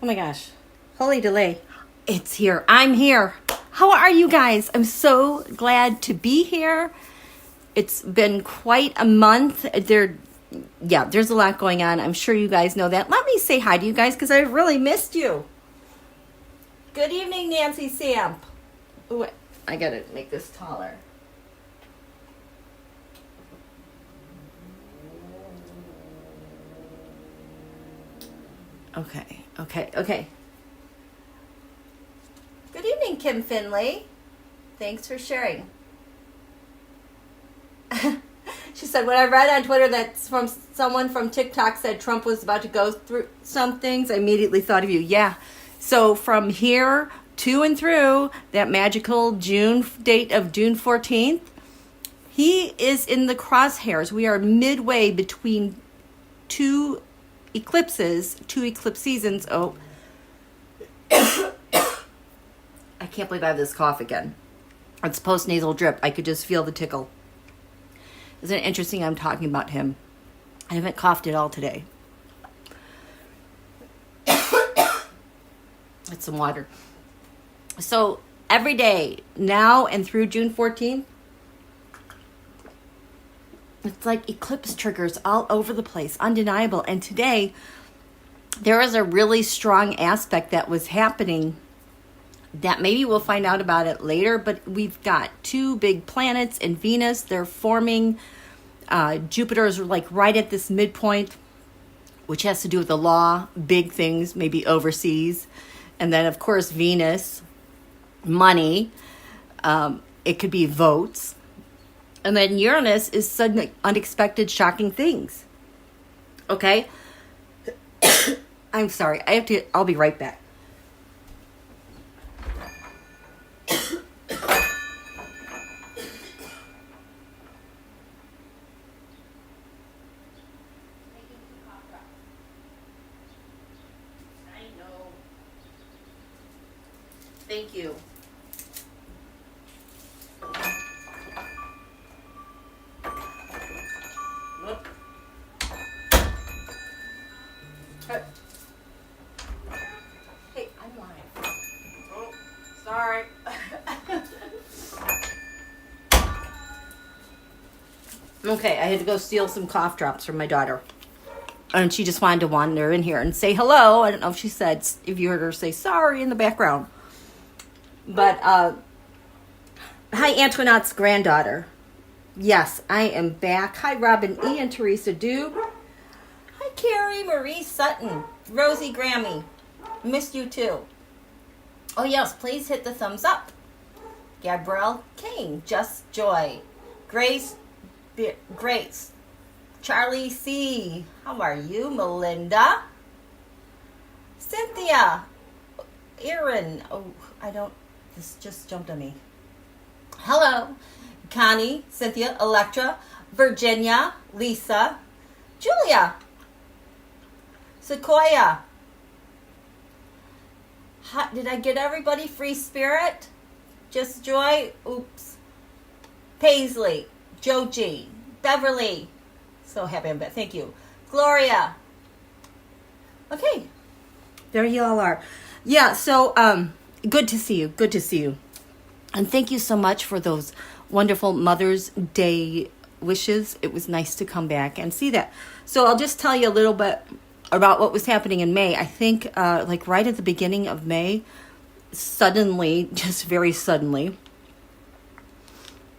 Oh my gosh. Holy delay. It's here. I'm here. How are you guys? I'm so glad to be here. It's been quite a month. There's a lot going on. I'm sure you guys know that. Let me say hi to you guys because I really missed you. Good evening, Nancy Samp. Ooh, I gotta make this taller. Okay. Good evening, Kim Finley. Thanks for sharing. She said, when I read on Twitter that someone from TikTok said Trump was about to go through some things, I immediately thought of you. Yeah. So from here to and through that magical date of June 14th, he is in the crosshairs. We are midway between two eclipse seasons. Oh, I can't believe I have this cough again. It's post-nasal drip. I could just feel the tickle. Isn't it interesting I'm talking about him? I haven't coughed at all today. It's some water. So every day, now and through June 14th, it's like eclipse triggers all over the place, undeniable. And today, there was a really strong aspect that was happening that maybe we'll find out about it later, but we've got two big planets in Venus. They're forming. Jupiter is like right at this midpoint, which has to do with the law, big things, maybe overseas. And then, of course, Venus, money. It could be votes. And then Uranus is sudden, unexpected, shocking things. Okay? I'm sorry. I'll be right back. Thank you. Look. Hey, I'm live. Oh, sorry. Okay, I had to go steal some cough drops from my daughter. And she just wanted to wander in here and say hello. I don't know if she said, if you heard her say sorry in the background. But, hi, Antoinette's granddaughter. Yes, I am back. Hi, Robin E. and Teresa Dube. Hi, Carrie Marie Sutton. Rosie Grammy. Missed you too. Oh, yes, please hit the thumbs up. Gabrielle King. Just Joy. Grace. Charlie C. How are you, Melinda? Cynthia. Erin. Oh, this just jumped on me. Hello. Connie, Cynthia, Electra, Virginia, Lisa, Julia, Sequoia. Did I get everybody? Free Spirit? Just Joy? Oops. Paisley, Joji, Beverly. So happy I'm back. Thank you. Gloria. Okay. There you all are. Yeah, so good to see you. Good to see you. And thank you so much for those wonderful Mother's Day wishes. It was nice to come back and see that. So I'll just tell you a little bit about what was happening in May. I think like right at the beginning of May, suddenly, just very suddenly,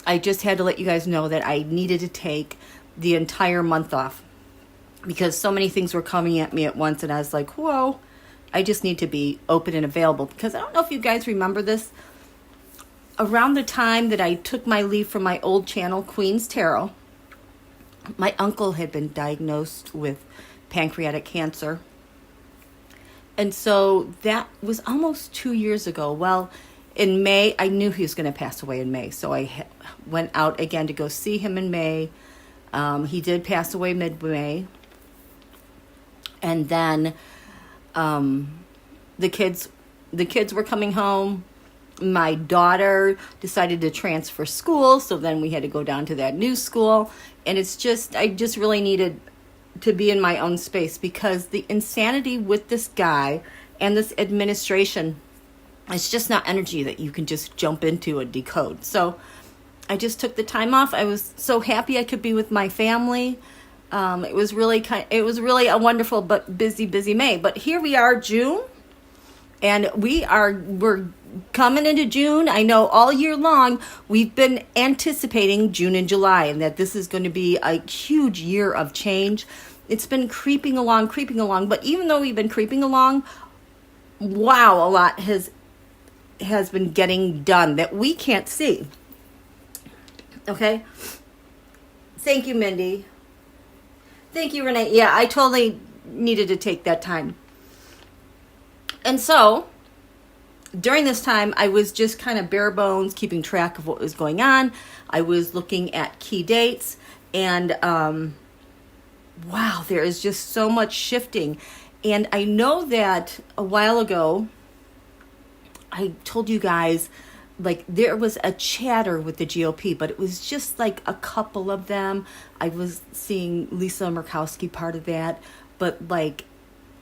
I just had to let you guys know that I needed to take the entire month off because so many things were coming at me at once. And I was like, whoa, I just need to be open and available. Because I don't know if you guys remember this. Around the time that I took my leave from my old channel, Queen's Tarot, my uncle had been diagnosed with pancreatic cancer. And so that was almost 2 years ago. Well, in May, I knew he was going to pass away in May. So I went out again to go see him in May. He did pass away mid-May. And then the kids were coming home. My daughter decided to transfer school, so then we had to go down to that new school. And I just really needed to be in my own space because the insanity with this guy and this administration, it's just not energy that you can just jump into and decode. So I just took the time off. I was so happy I could be with my family. It was really a wonderful but busy May. But here we are, June, and we're coming into June. I know all year long we've been anticipating June and July, and that this is going to be a huge year of change. It's been creeping along, but even though we've been creeping along, wow, a lot has been getting done that we can't see. Okay? Thank you, Mindy. Thank you, Renee. Yeah, I totally needed to take that time. And so, during this time, I was just kind of bare bones keeping track of what was going on. I was looking at key dates, and wow, there is just so much shifting. And I know that a while ago, I told you guys, like, there was a chatter with the GOP, but it was just like a couple of them. I was seeing Lisa Murkowski part of that, but like,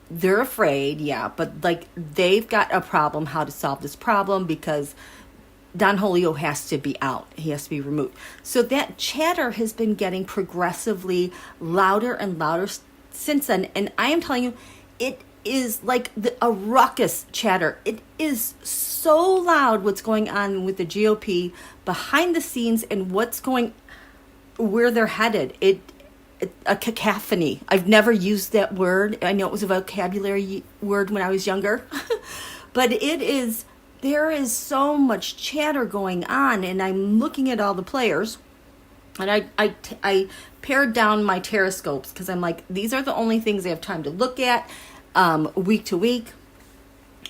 they're afraid, yeah, but like, they've got a problem, how to solve this problem, because Don Julio has to be out. He has to be removed. So that chatter has been getting progressively louder and louder since then. And I am telling you, it is like a ruckus chatter. It is so loud what's going on with the GOP behind the scenes and where they're headed. A cacophony. I've never used that word. I know it was a vocabulary word when I was younger, but there is so much chatter going on, and I'm looking at all the players, and I pared down my tarotscopes because I'm like, these are the only things I have time to look at week to week,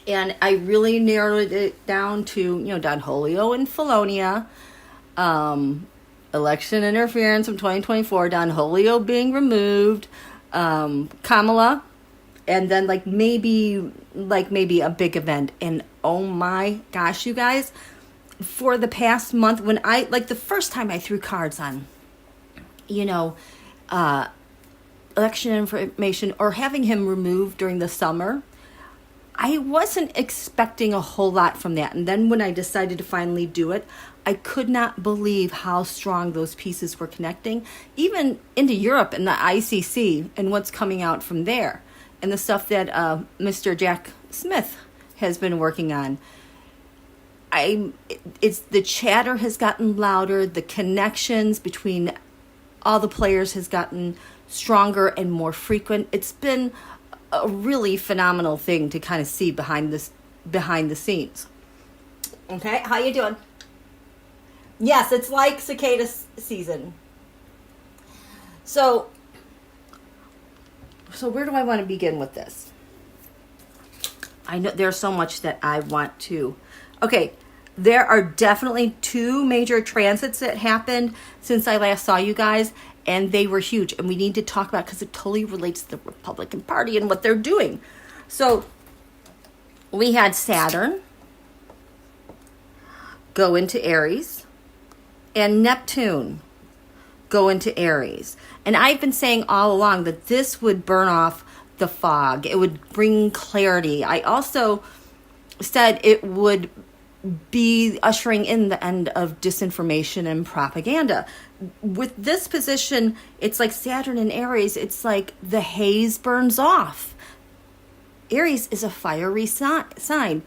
and I really narrowed it down to, Don Julio and Felonia, election interference from 2024, Don Julio being removed, Kamala, and then maybe a big event. And oh my gosh, you guys, for the past month, when the first time I threw cards on, election information or having him removed during the summer, I wasn't expecting a whole lot from that. And then when I decided to finally do it, I could not believe how strong those pieces were connecting, even into Europe and the ICC and what's coming out from there, and the stuff that Mr. Jack Smith has been working on. The chatter has gotten louder. The connections between all the players has gotten stronger and more frequent. It's been a really phenomenal thing to kind of see behind the scenes. Okay, how you doing? Yes, it's like cicada season. So where do I want to begin with this? I know there's so much that I want to. Okay, there are definitely 2 major transits that happened since I last saw you guys, and they were huge, and we need to talk about because it totally relates to the Republican Party and what they're doing. So we had Saturn go into Aries and Neptune go into Aries. And I've been saying all along that this would burn off the fog. It would bring clarity. I also said it would be ushering in the end of disinformation and propaganda. With this position, it's like Saturn in Aries. It's like the haze burns off. Aries is a fiery sign.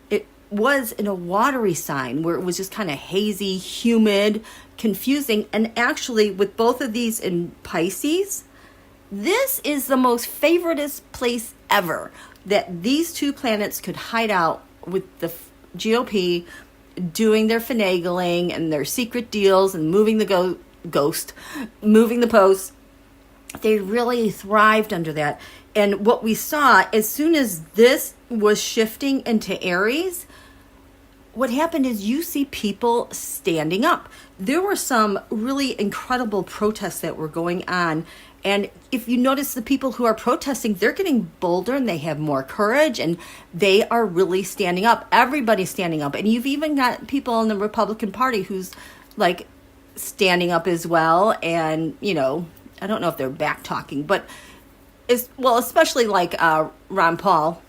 It was in a watery sign where it was just kind of hazy, humid, confusing. And actually, with both of these in Pisces, this is the most favoritist place ever that these 2 planets could hide out with the GOP doing their finagling and their secret deals and moving the moving the posts. They really thrived under that. And what we saw, as soon as this was shifting into Aries, what happened is you see people standing up. There were some really incredible protests that were going on. And if you notice, the people who are protesting, they're getting bolder and they have more courage and they are really standing up. Everybody's standing up. And you've even got people in the Republican Party who's standing up as well. And, I don't know if they're back talking, but especially Ron Paul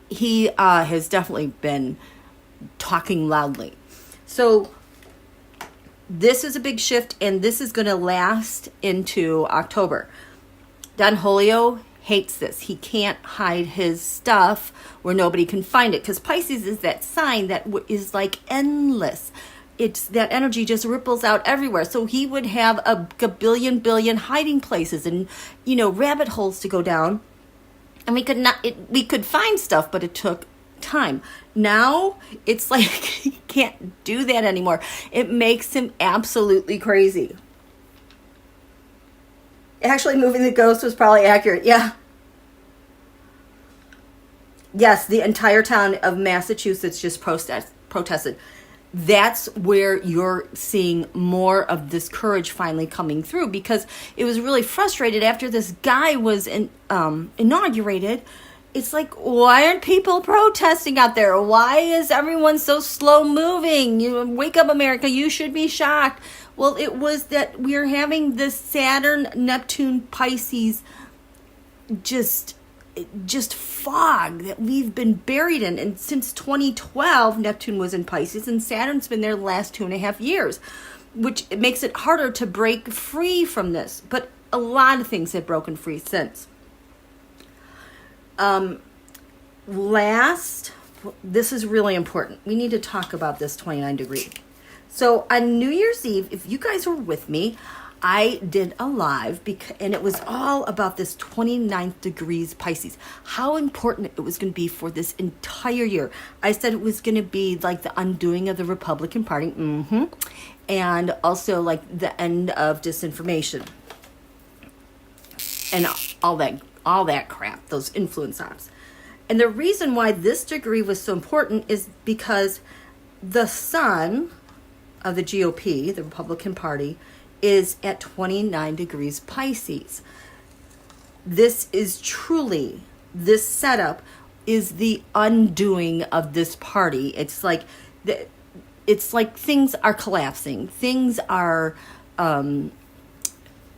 he has definitely been talking loudly. So this is a big shift, and this is going to last into October. Don Julio hates this. He can't hide his stuff where nobody can find it, because Pisces is that sign that is like endless. It's that energy just ripples out everywhere. So he would have a billion hiding places and, rabbit holes to go down. And we could find stuff, but it took time. Now it's like he can't do that anymore. It makes him absolutely crazy. Actually, moving the ghost was probably accurate. Yeah. Yes, the entire town of Massachusetts just protested. That's where you're seeing more of this courage finally coming through, because it was really frustrated after this guy was inaugurated. It's like, why aren't people protesting out there? Why is everyone so slow moving? Wake up, America. You should be shocked. Well, it was that we're having this Saturn, Neptune, Pisces just fog that we've been buried in. And since 2012, Neptune was in Pisces, and Saturn's been there the last 2.5 years, which makes it harder to break free from this. But a lot of things have broken free since. This is really important. We need to talk about this 29 degree. So on New Year's Eve, if you guys were with me, I did a live, and it was all about this 29th degrees Pisces, how important it was going to be for this entire year. I said it was going to be like the undoing of the Republican Party, and also like the end of disinformation and all that crap, those influence ops. And the reason why this degree was so important is because the sun of the GOP, the Republican Party, is at 29 degrees Pisces. This is truly, this setup is the undoing of this party. It's like things are collapsing. Things are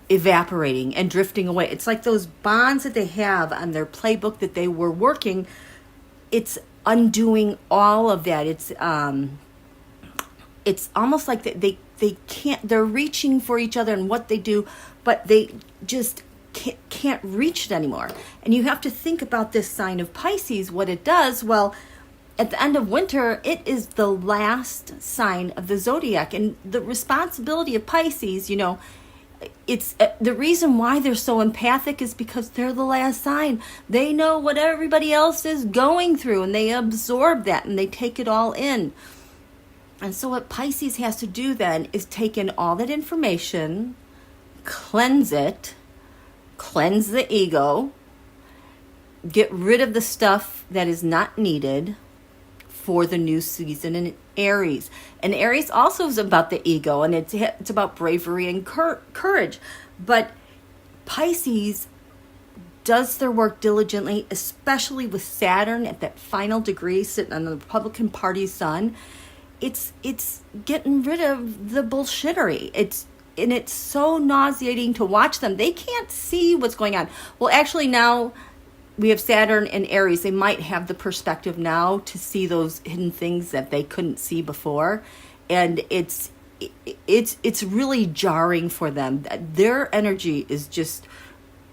evaporating and drifting away. It's like those bonds that they have on their playbook that they were working. It's undoing all of that. It's almost like they can't, they're reaching for each other and what they do, but they just can't reach it anymore. And you have to think about this sign of Pisces, what it does. Well, at the end of winter, it is the last sign of the zodiac. And the responsibility of Pisces, it's the reason why they're so empathic is because they're the last sign. They know what everybody else is going through, and they absorb that and they take it all in. And so what Pisces has to do then is take in all that information, cleanse it, cleanse the ego, get rid of the stuff that is not needed for the new season in Aries. And Aries also is about the ego, and it's about bravery and courage. But Pisces does their work diligently, especially with Saturn at that final degree sitting on the Republican Party's sun. It's getting rid of the bullshittery. It's so nauseating to watch them. They can't see what's going on. Well, actually now we have Saturn and Aries. They might have the perspective now to see those hidden things that they couldn't see before. And it's really jarring for them. Their energy is just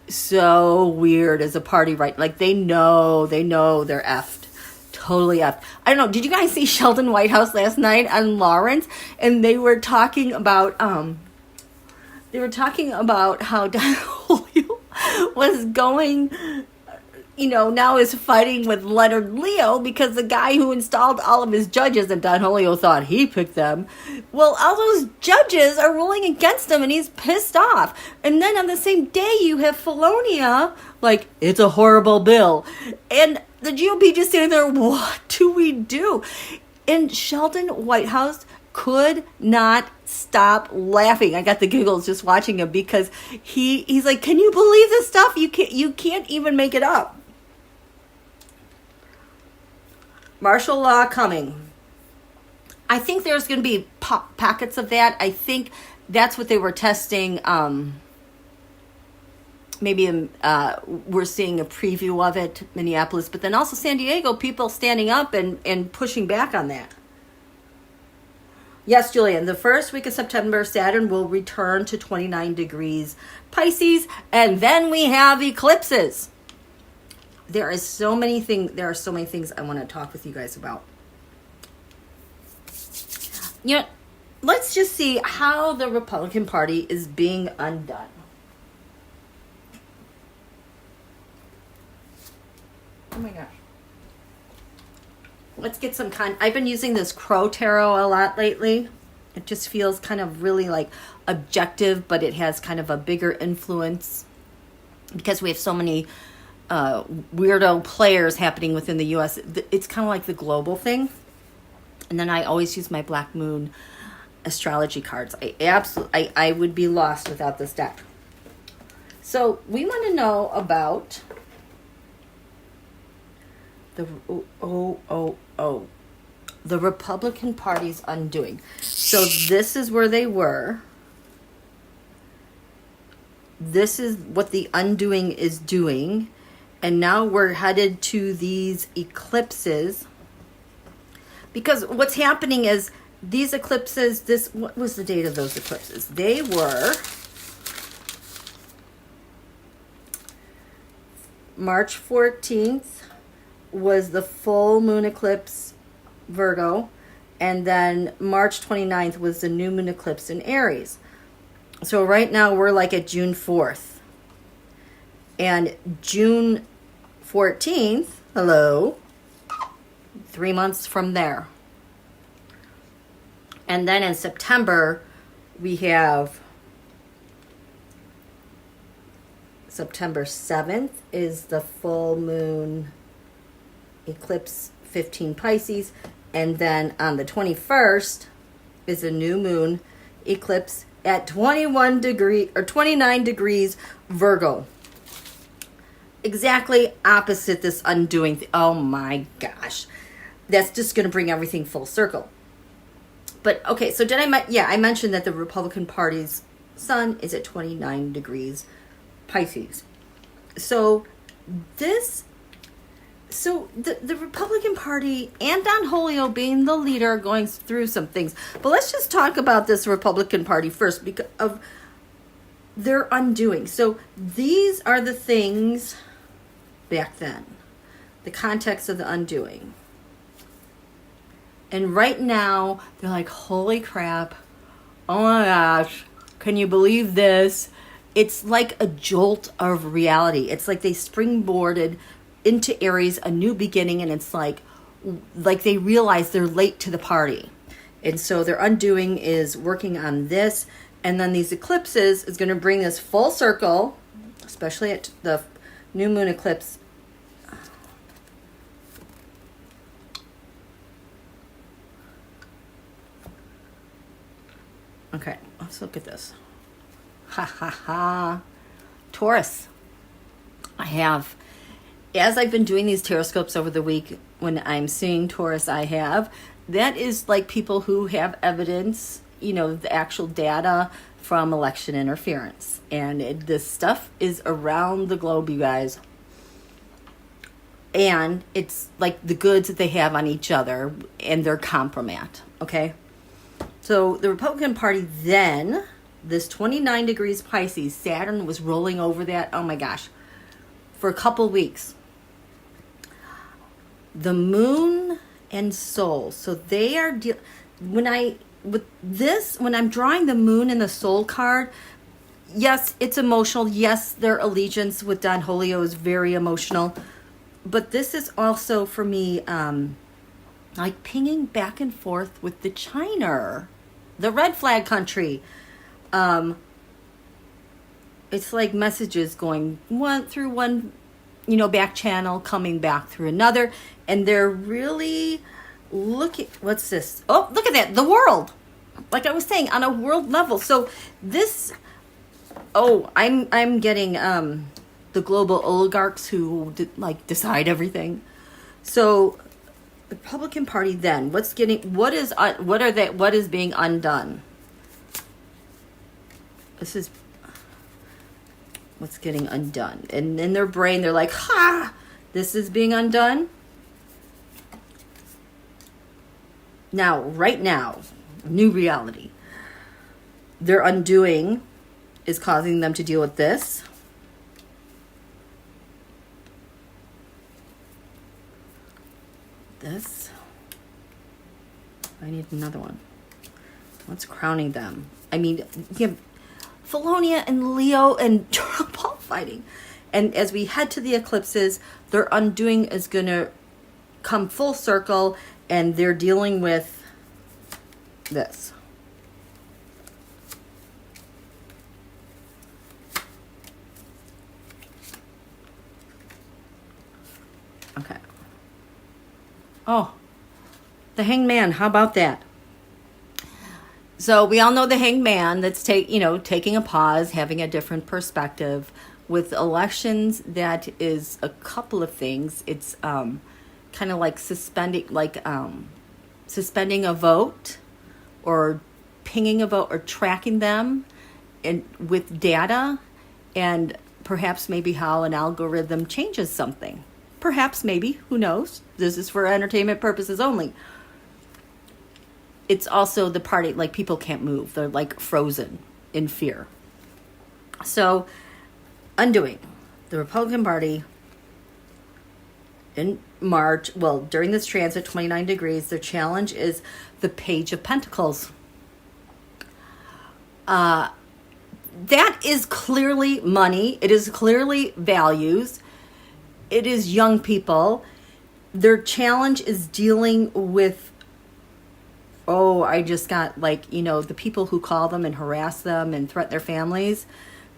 so weird as a party, right? Like they know they're effed. Totally effed. I don't know. Did you guys see Sheldon Whitehouse last night on Lawrence? And they were talking about how Don Julio was going, now is fighting with Leonard Leo because the guy who installed all of his judges, and Don Julio thought he picked them. Well, all those judges are ruling against him and he's pissed off. And then on the same day you have Felonia, like, it's a horrible bill. And the GOP just sitting there, what do we do? And Sheldon Whitehouse could not stop laughing. I got the giggles just watching him because he's like, can you believe this stuff? You can't even make it up. Martial law coming. I think there's going to be packets of that. I think that's what they were testing maybe we're seeing a preview of it, Minneapolis, but then also San Diego, people standing up and pushing back on that. Yes, Julian, the first week of September, Saturn will return to 29 degrees Pisces, and then we have eclipses. There are so many things I want to talk with you guys about. You know, let's just see how the Republican Party is being undone. Oh my gosh. Let's get some I've been using this Crow Tarot a lot lately. It just feels kind of really like objective, but it has kind of a bigger influence because we have so many weirdo players happening within the U.S. It's kind of like the global thing. And then I always use my Black Moon astrology cards. I would be lost without this deck. So we want to know about the the Republican Party's undoing. So this is where they were. This is what the undoing is doing. And now we're headed to these eclipses. Because what's happening is these eclipses, what was the date of those eclipses? They were March 14th was the full moon eclipse Virgo, and then March 29th was the new moon eclipse in Aries. So right now we're like at June 4th. And June 14th, hello, 3 months from there. And then in September, we have September 7th is the full moon eclipse 15 Pisces. And then on the 21st is a new moon eclipse at 29 degrees Virgo. Exactly opposite this undoing. Oh my gosh. That's just going to bring everything full circle. But okay, so I mentioned that the Republican Party's sun is at 29 degrees Pisces. So the Republican Party and Don Julio being the leader going through some things. But let's just talk about this Republican Party first because of their undoing. So these are the things back then. The context of the undoing. And right now, they're like, holy crap. Oh my gosh. Can you believe this? It's like a jolt of reality. It's like they springboarded into Aries, a new beginning, and it's like they realize they're late to the party. And so their undoing is working on this. And then these eclipses is going to bring this full circle, especially at the new moon eclipse. Okay, let's look at this. Ha ha ha. Taurus. As I've been doing these tarotscopes over the week, when I'm seeing Taurus, that is like people who have evidence, the actual data from election interference. And this stuff is around the globe, you guys. And it's like the goods that they have on each other and their compromat, okay? So the Republican Party then, this 29 degrees Pisces, Saturn was rolling over that, oh my gosh, for a couple weeks. The moon and soul, so they are, when I'm drawing the moon and the soul card, yes, it's emotional. Yes, their allegiance with Don Julio is very emotional. But this is also, for me, like pinging back and forth with the China, the red flag country. It's like messages going through one, back channel, coming back through another. And they're really looking, what's this? Oh, look at that, the world. Like I was saying, on a world level. So this, I'm getting the global oligarchs who decide everything. So the Republican Party then, what is being undone? This is what's getting undone. And in their brain, they're like, ha, this is being undone. Now, right now, new reality. Their undoing is causing them to deal with this. This. I need another one. What's crowning them? I mean, you have Felonia and Leo and Paul fighting. And as we head to the eclipses, their undoing is going to come full circle, and they're dealing with this. Okay. Oh, the Hanged Man. How about that? So we all know the Hanged Man. That's taking a pause, having a different perspective. With elections, that is a couple of things. It's kind of like suspending a vote, or pinging a vote, or tracking them, and with data, and perhaps maybe how an algorithm changes something. Perhaps, maybe, who knows? This is for entertainment purposes only. It's also the party, like, people can't move. They're like frozen in fear. So, undoing. The Republican Party in March, well, during this transit, 29 degrees, their challenge is the Page of Pentacles. That is clearly money. It is clearly values. It is young people. Their challenge is dealing with, I just got the people who call them and harass them and threaten their families.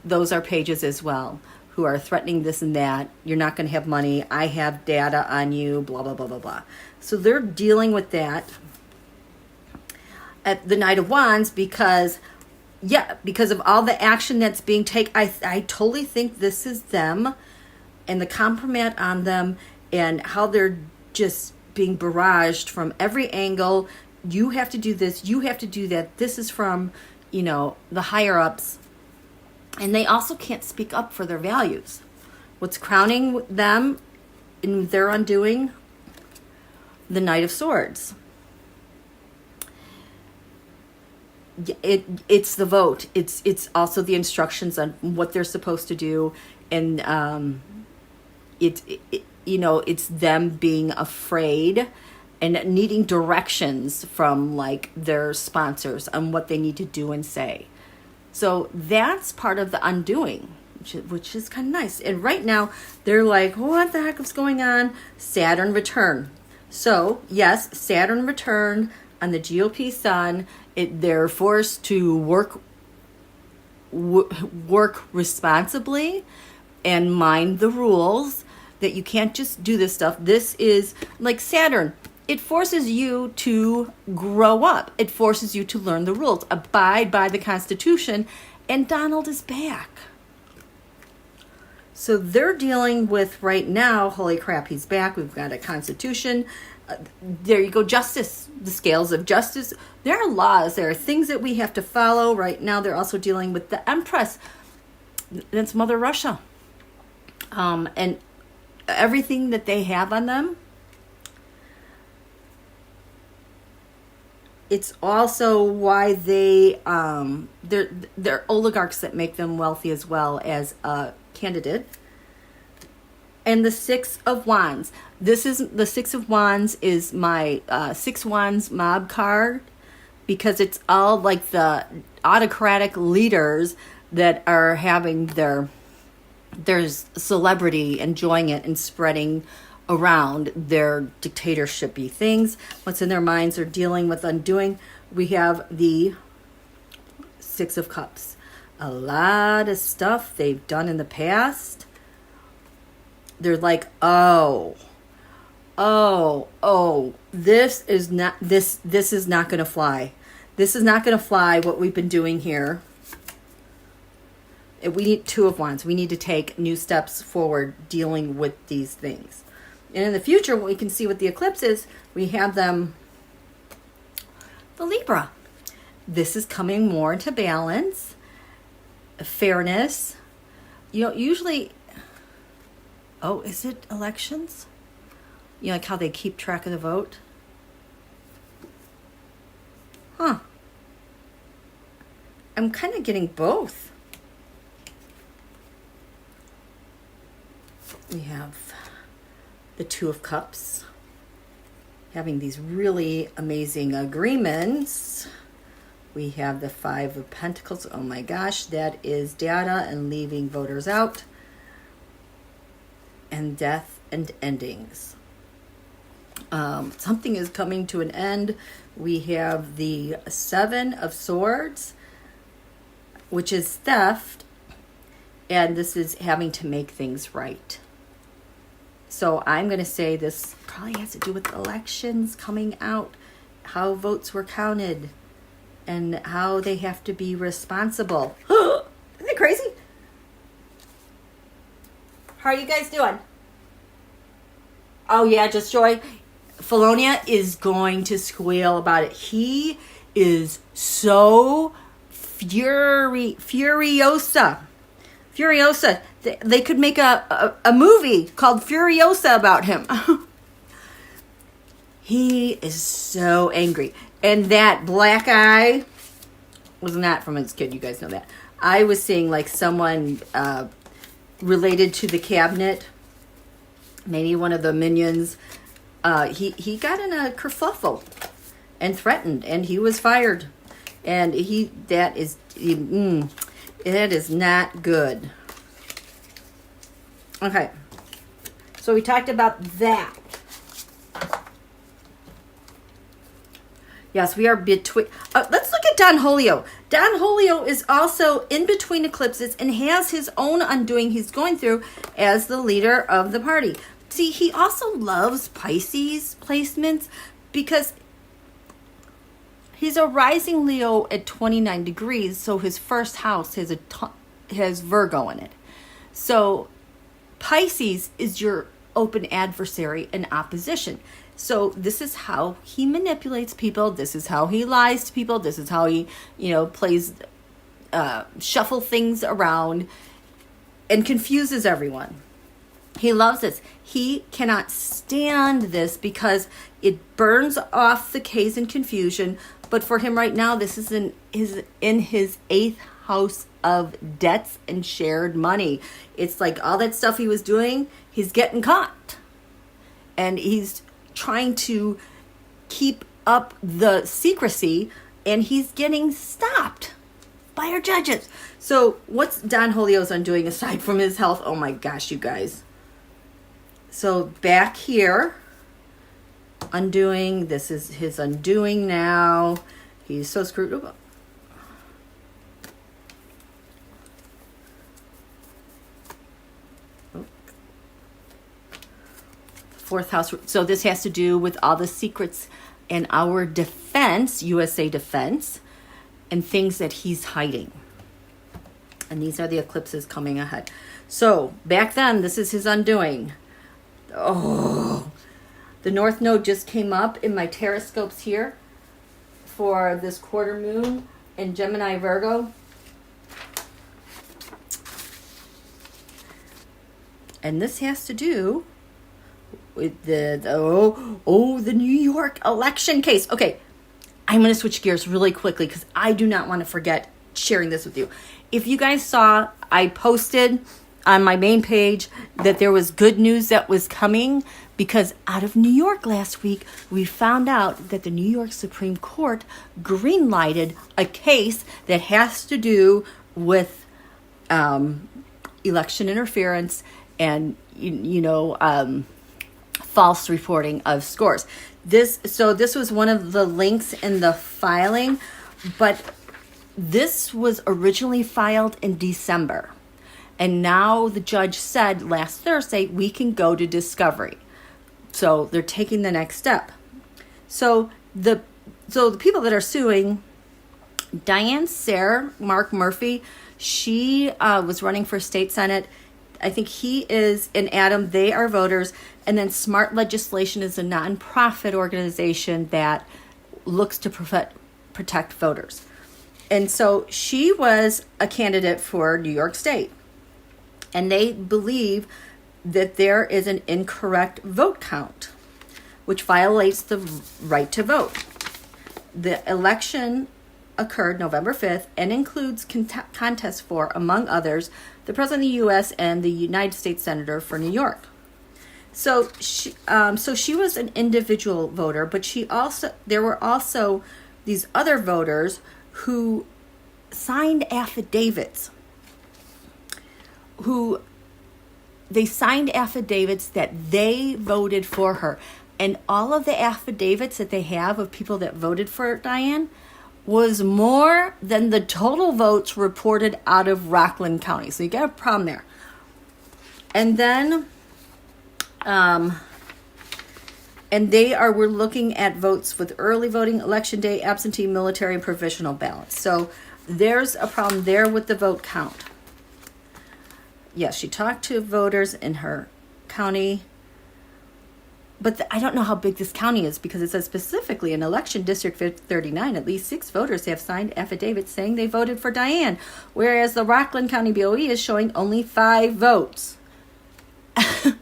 Those are pages as well, who are threatening this and that. You're not going to have money. I have data on you, blah, blah, blah, blah, blah. So they're dealing with that at the Knight of Wands because of all the action that's being taken. I totally think this is them and the compromise on them and how they're just being barraged from every angle. You have to do this. You have to do that. This is from, the higher ups. And they also can't speak up for their values. What's crowning them in their undoing? The Knight of Swords. It's the vote. It's also the instructions on what they're supposed to do, and it's them being afraid and needing directions from their sponsors on what they need to do and say. So that's part of the undoing, which is kind of nice. And right now, they're like, what the heck is going on? Saturn return. So, yes, Saturn return on the GOP sun. They're forced to work responsibly and mind the rules, that you can't just do this stuff. This is like Saturn. It forces you to grow up. It forces you to learn the rules, abide by the Constitution, and Donald is back. So they're dealing with right now, holy crap, he's back. We've got a Constitution. There you go, justice, the scales of justice. There are laws. There are things that we have to follow. Right now they're also dealing with the Empress. That's Mother Russia. And everything that they have on them. It's also why they're oligarchs that make them wealthy as well as a candidate. And the Six of Wands. The Six of Wands is my Six Wands mob card, because it's all like the autocratic leaders that are having their celebrity, enjoying it and spreading around their dictatorshipy things. What's in their minds are dealing with undoing. We have the Six of Cups. A lot of stuff they've done in the past. They're like, this is not going to fly. This is not going to fly, what we've been doing here. We need Two of Wands. We need to take new steps forward dealing with these things. And in the future, we can see with the eclipses, we have them, the Libra. This is coming more into balance, fairness, usually, oh, is it elections? Like how they keep track of the vote? Huh. I'm kind of getting both. We have the Two of Cups, having these really amazing agreements. We have the Five of Pentacles. Oh my gosh, that is data and leaving voters out. And death and endings. Something is coming to an end. We have the Seven of Swords, which is theft. And this is having to make things right. So I'm going to say this probably has to do with elections coming out, how votes were counted, and how they have to be responsible. Isn't that crazy? How are you guys doing? Oh yeah, just Joy. Felonia is going to squeal about it. He is so furiosa. They could make a movie called Furiosa about him. He is so angry. And that black eye was not from his kid. You guys know that. I was seeing like someone related to the cabinet. Maybe one of the minions. He got in a kerfuffle and threatened. And he was fired. And that is not good. Okay. So we talked about that. Yes, we are between. Let's look at Don Julio. Don Julio is also in between eclipses and has his own undoing he's going through as the leader of the party. See, he also loves Pisces placements because he's a rising Leo at 29 degrees, so his first house has Virgo in it. So Pisces is your open adversary and opposition. So this is how he manipulates people. This is how he lies to people. This is how he, plays, shuffle things around and confuses everyone. He loves this. He cannot stand this because it burns off the K's and confusion. But for him right now, this is in his 8th house of debts and shared money. It's like all that stuff he was doing, he's getting caught. And he's trying to keep up the secrecy, and he's getting stopped by our judges. So what's Don Julio's undoing aside from his health? Oh my gosh, you guys. So back here, undoing, this is his undoing now. He's so screwed. Fourth house. So this has to do with all the secrets and our defense, USA defense, and things that he's hiding. And these are the eclipses coming ahead. So back then, this is his undoing. Oh, the North Node just came up in my tarotscopes here for this quarter moon in Gemini Virgo. And this has to do with the New York election case. Okay, I'm going to switch gears really quickly because I do not want to forget sharing this with you. If you guys saw, I posted on my main page that there was good news that was coming because out of New York last week, we found out that the New York Supreme Court green-lighted a case that has to do with election interference and, false reporting of scores. This was one of the links in the filing, but this was originally filed in December. And now the judge said last Thursday, we can go to discovery. So they're taking the next step. So the people that are suing, Diane Sayre, Mark Murphy, she was running for state senate. I think he is, and Adam, they are voters. And then Smart Legislation is a nonprofit organization that looks to protect voters. And so she was a candidate for New York State. And they believe that there is an incorrect vote count, which violates the right to vote. The election occurred November 5th and includes contests for, among others, the President of the U.S. and the United States Senator for New York. So she was an individual voter, but there were also these other voters who signed affidavits. They signed affidavits that they voted for her. And all of the affidavits that they have of people that voted for Diane was more than the total votes reported out of Rockland County. So you got a problem there. And then, we're looking at votes with early voting, election day, absentee, military, and provisional ballots. So there's a problem there with the vote count. Yes, she talked to voters in her county. But I don't know how big this county is, because it says specifically in election district 39, at least 6 voters have signed affidavits saying they voted for Diane, whereas the Rockland County BOE is showing only 5 votes. I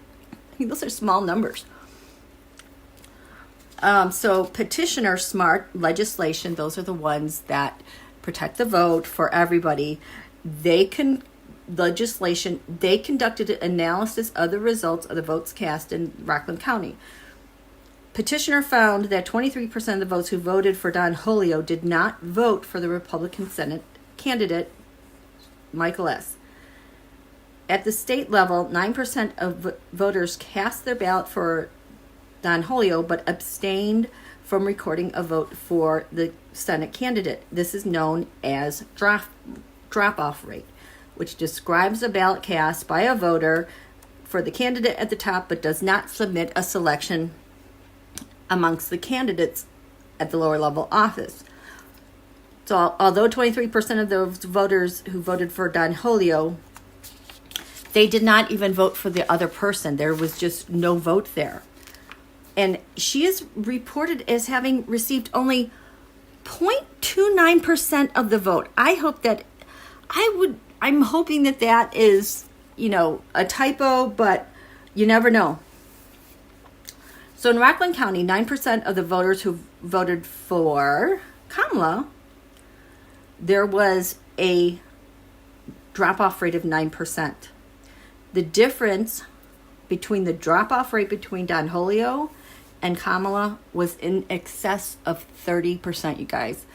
mean, those are small numbers. So petitioner smart legislation, those are the ones that protect the vote for everybody. They conducted an analysis of the results of the votes cast in Rockland County. Petitioner found that 23% of the votes who voted for Don Julio did not vote for the Republican Senate candidate, Michael S. At the state level, 9% of voters cast their ballot for Don Julio, but abstained from recording a vote for the Senate candidate. This is known as drop-off rate, which describes a ballot cast by a voter for the candidate at the top, but does not submit a selection amongst the candidates at the lower level office. So although 23% of those voters who voted for Don Julio, they did not even vote for the other person. There was just no vote there. And she is reported as having received only 0.29% of the vote. I'm hoping that is, a typo, but you never know. So in Rockland County, 9% of the voters who voted for Kamala, there was a drop-off rate of 9%. The difference between the drop-off rate between Don Julio and Kamala was in excess of 30%, you guys.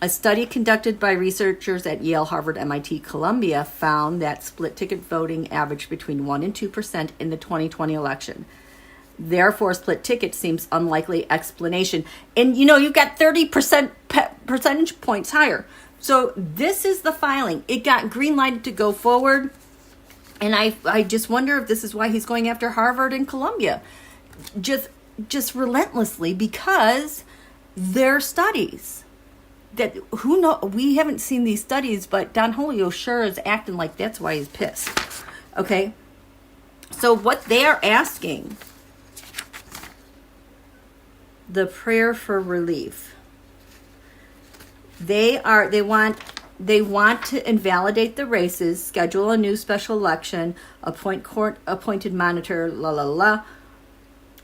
A study conducted by researchers at Yale, Harvard, MIT, Columbia found that split ticket voting averaged between 1% and 2% in the 2020 election. Therefore, split ticket seems unlikely explanation. And you've got 30% percentage points higher. So this is the filing. It got green lighted to go forward. And I just wonder if this is why he's going after Harvard and Columbia. Just relentlessly, because their studies. That we haven't seen these studies, but Don Julio sure is acting like that's why he's pissed. Okay, so what they are asking, the prayer for relief, they want to invalidate the races, schedule a new special election, appoint court-appointed monitor,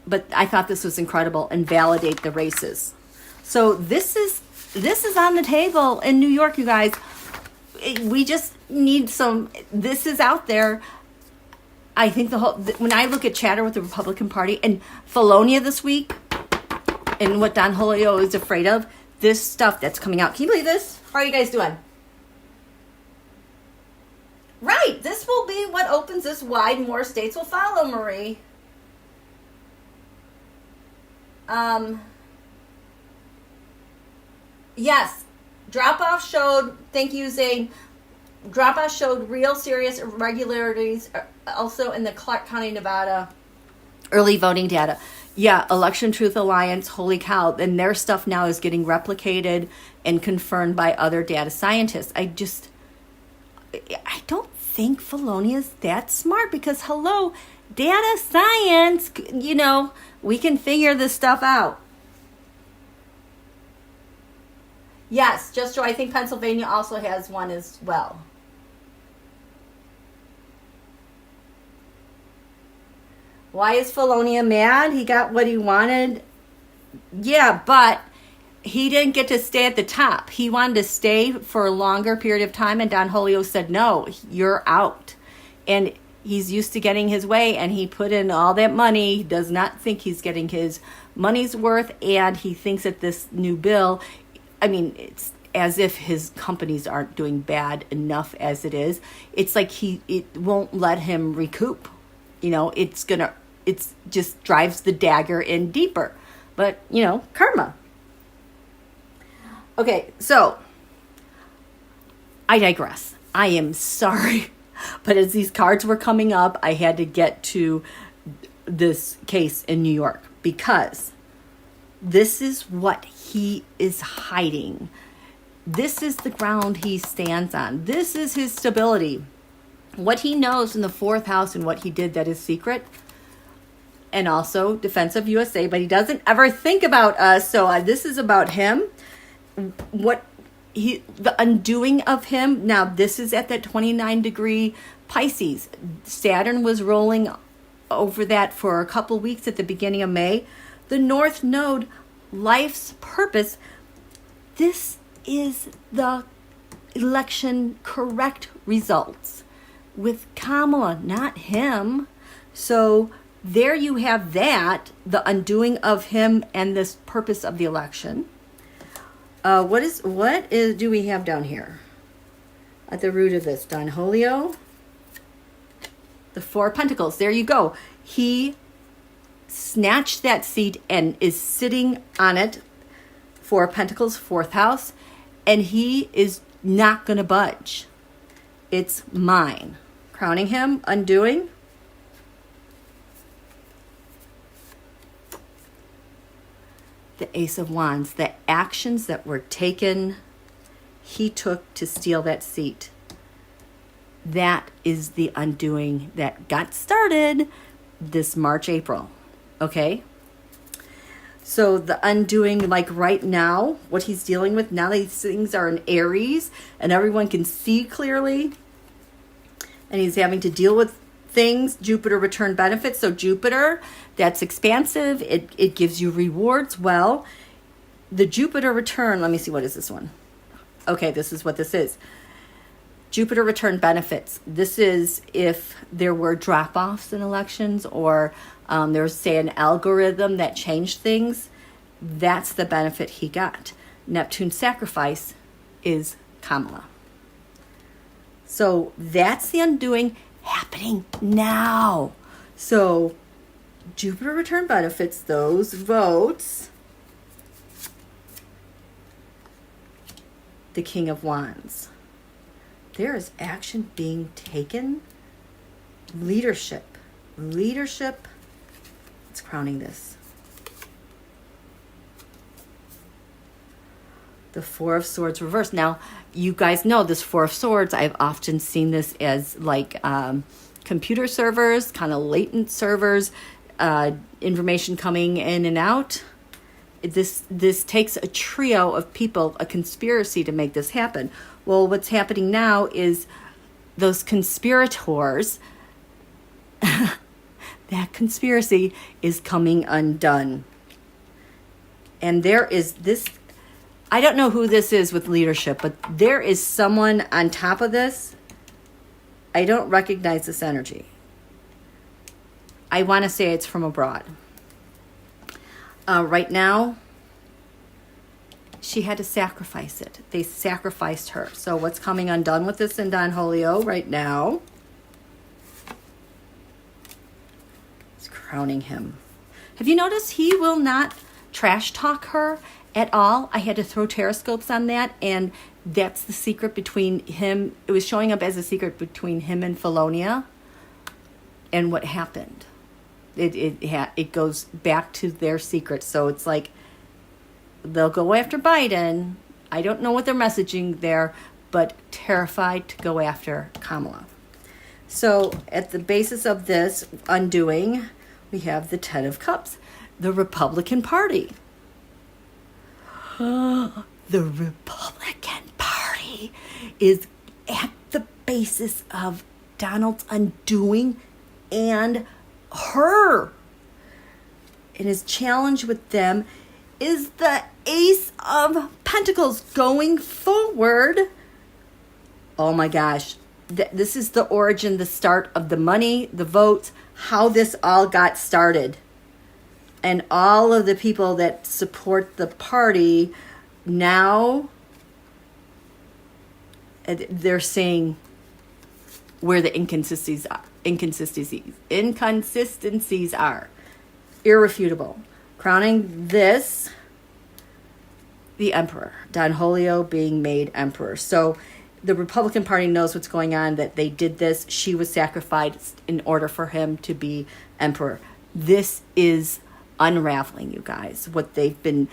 but I thought this was incredible, invalidate the races. So this is on the table in New York, you guys. We just need this is out there. I think when I look at chatter with the Republican Party and Felonia this week and what Don Julio is afraid of, this stuff that's coming out. Can you believe this? How are you guys doing? Right. This will be what opens this wide. More states will follow, Marie. Yes, drop-off showed, thank you, Zane. Drop-off showed real serious irregularities also in the Clark County, Nevada early voting data. Yeah, Election Truth Alliance, holy cow. And their stuff now is getting replicated and confirmed by other data scientists. I don't think Felonia is that smart because, hello, data science, we can figure this stuff out. Yes, just so I think Pennsylvania also has one as well. Why is Felonia mad? He got what he wanted. Yeah, but he didn't get to stay at the top. He wanted to stay for a longer period of time, and Don Julio said, no, you're out. And he's used to getting his way, and he put in all that money. He does not think he's getting his money's worth, and he thinks that this new bill, I mean, it's as if his companies aren't doing bad enough as it is. It's like it won't let him recoup. You know, it's just drives the dagger in deeper. But, you know, karma. Okay, so I digress. I am sorry. But as these cards were coming up, I had to get to this case in New York because this is what he is hiding. This is the ground he stands on. This is his stability. What he knows in the 4th house and what he did that is secret. And also Defense of USA, but he doesn't ever think about us. So this is about him. The undoing of him. Now this is at that 29-degree Pisces. Saturn was rolling over that for a couple weeks at the beginning of May. The North Node, life's purpose. This is the election correct results with Kamala, not him. So there you have that, the undoing of him and this purpose of the election. What do we have down here at the root of this? Don Julio, the 4 of Pentacles. There you go. He snatched that seat and is sitting on it. 4 of Pentacles, 4th house, and he is not going to budge. It's mine. Crowning him, undoing. The Ace of Wands, the actions that were taken, he took to steal that seat. That is the undoing that got started this March, April. Okay? So the undoing, like right now, what he's dealing with, now these things are in Aries and everyone can see clearly. And he's having to deal with things, Jupiter return benefits. So Jupiter, that's expansive. It gives you rewards. Well, the Jupiter return, let me see, what is this one? Okay, this is what this is. Jupiter return benefits. This is if there were drop-offs in elections or there's, say, an algorithm that changed things. That's the benefit he got. Neptune sacrifice is Kamala. So that's the undoing happening now. So Jupiter return benefits, those votes. The King of Wands. There is action being taken. Leadership. It's crowning this. The 4 of Swords reversed. Now, you guys know this 4 of Swords, I've often seen this as like computer servers, kind of latent servers, information coming in and out. This takes a trio of people, a conspiracy to make this happen. Well, what's happening now is those conspirators, that conspiracy is coming undone. And there is this, I don't know who this is with leadership, but there is someone on top of this. I don't recognize this energy. I want to say it's from abroad. Right now, she had to sacrifice it. They sacrificed her. So what's coming undone with this in Don Julio right now? It's crowning him. Have you noticed he will not trash talk her at all? I had to throw tarotscopes on that, and that's the secret between him. It was showing up as a secret between him and Felonia and what happened. It goes back to their secret. So it's like they'll go after Biden. I don't know what they're messaging there, but terrified to go after Kamala. So at the basis of this undoing, we have the 10 of Cups, the Republican Party. The Republican Party is at the basis of Donald's undoing and her. And his challenge with them is the Ace of Pentacles going forward. Oh my gosh. This is the origin, the start of the money, the votes, how this all got started. And all of the people that support the party now, they're saying where the inconsistencies are. Irrefutable. Crowning this, the emperor, Don Julio being made emperor. So the Republican Party knows what's going on, that they did this. She was sacrificed in order for him to be emperor. This is unraveling, you guys. What they've been,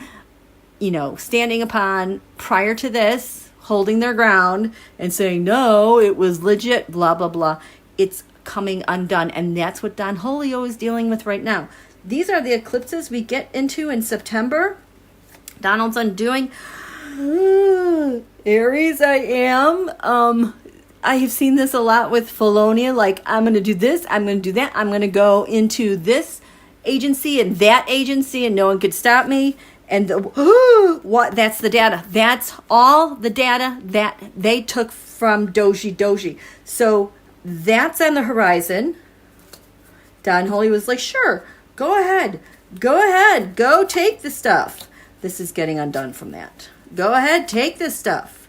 standing upon prior to this, holding their ground and saying, no, it was legit, blah, blah, blah. It's coming undone. And that's what Don Julio is dealing with right now. These are the eclipses we get into in September. Donald's undoing. Aries, I am. I have seen this a lot with Felonia. Like, I'm going to do this. I'm going to do that. I'm going to go into this agency and that agency, and no one could stop me. And what? That's the data. That's all the data that they took from Doji. So that's on the horizon. Don Julio was like, sure, go ahead. Go take the stuff. This is getting undone from that. Go ahead, take this stuff.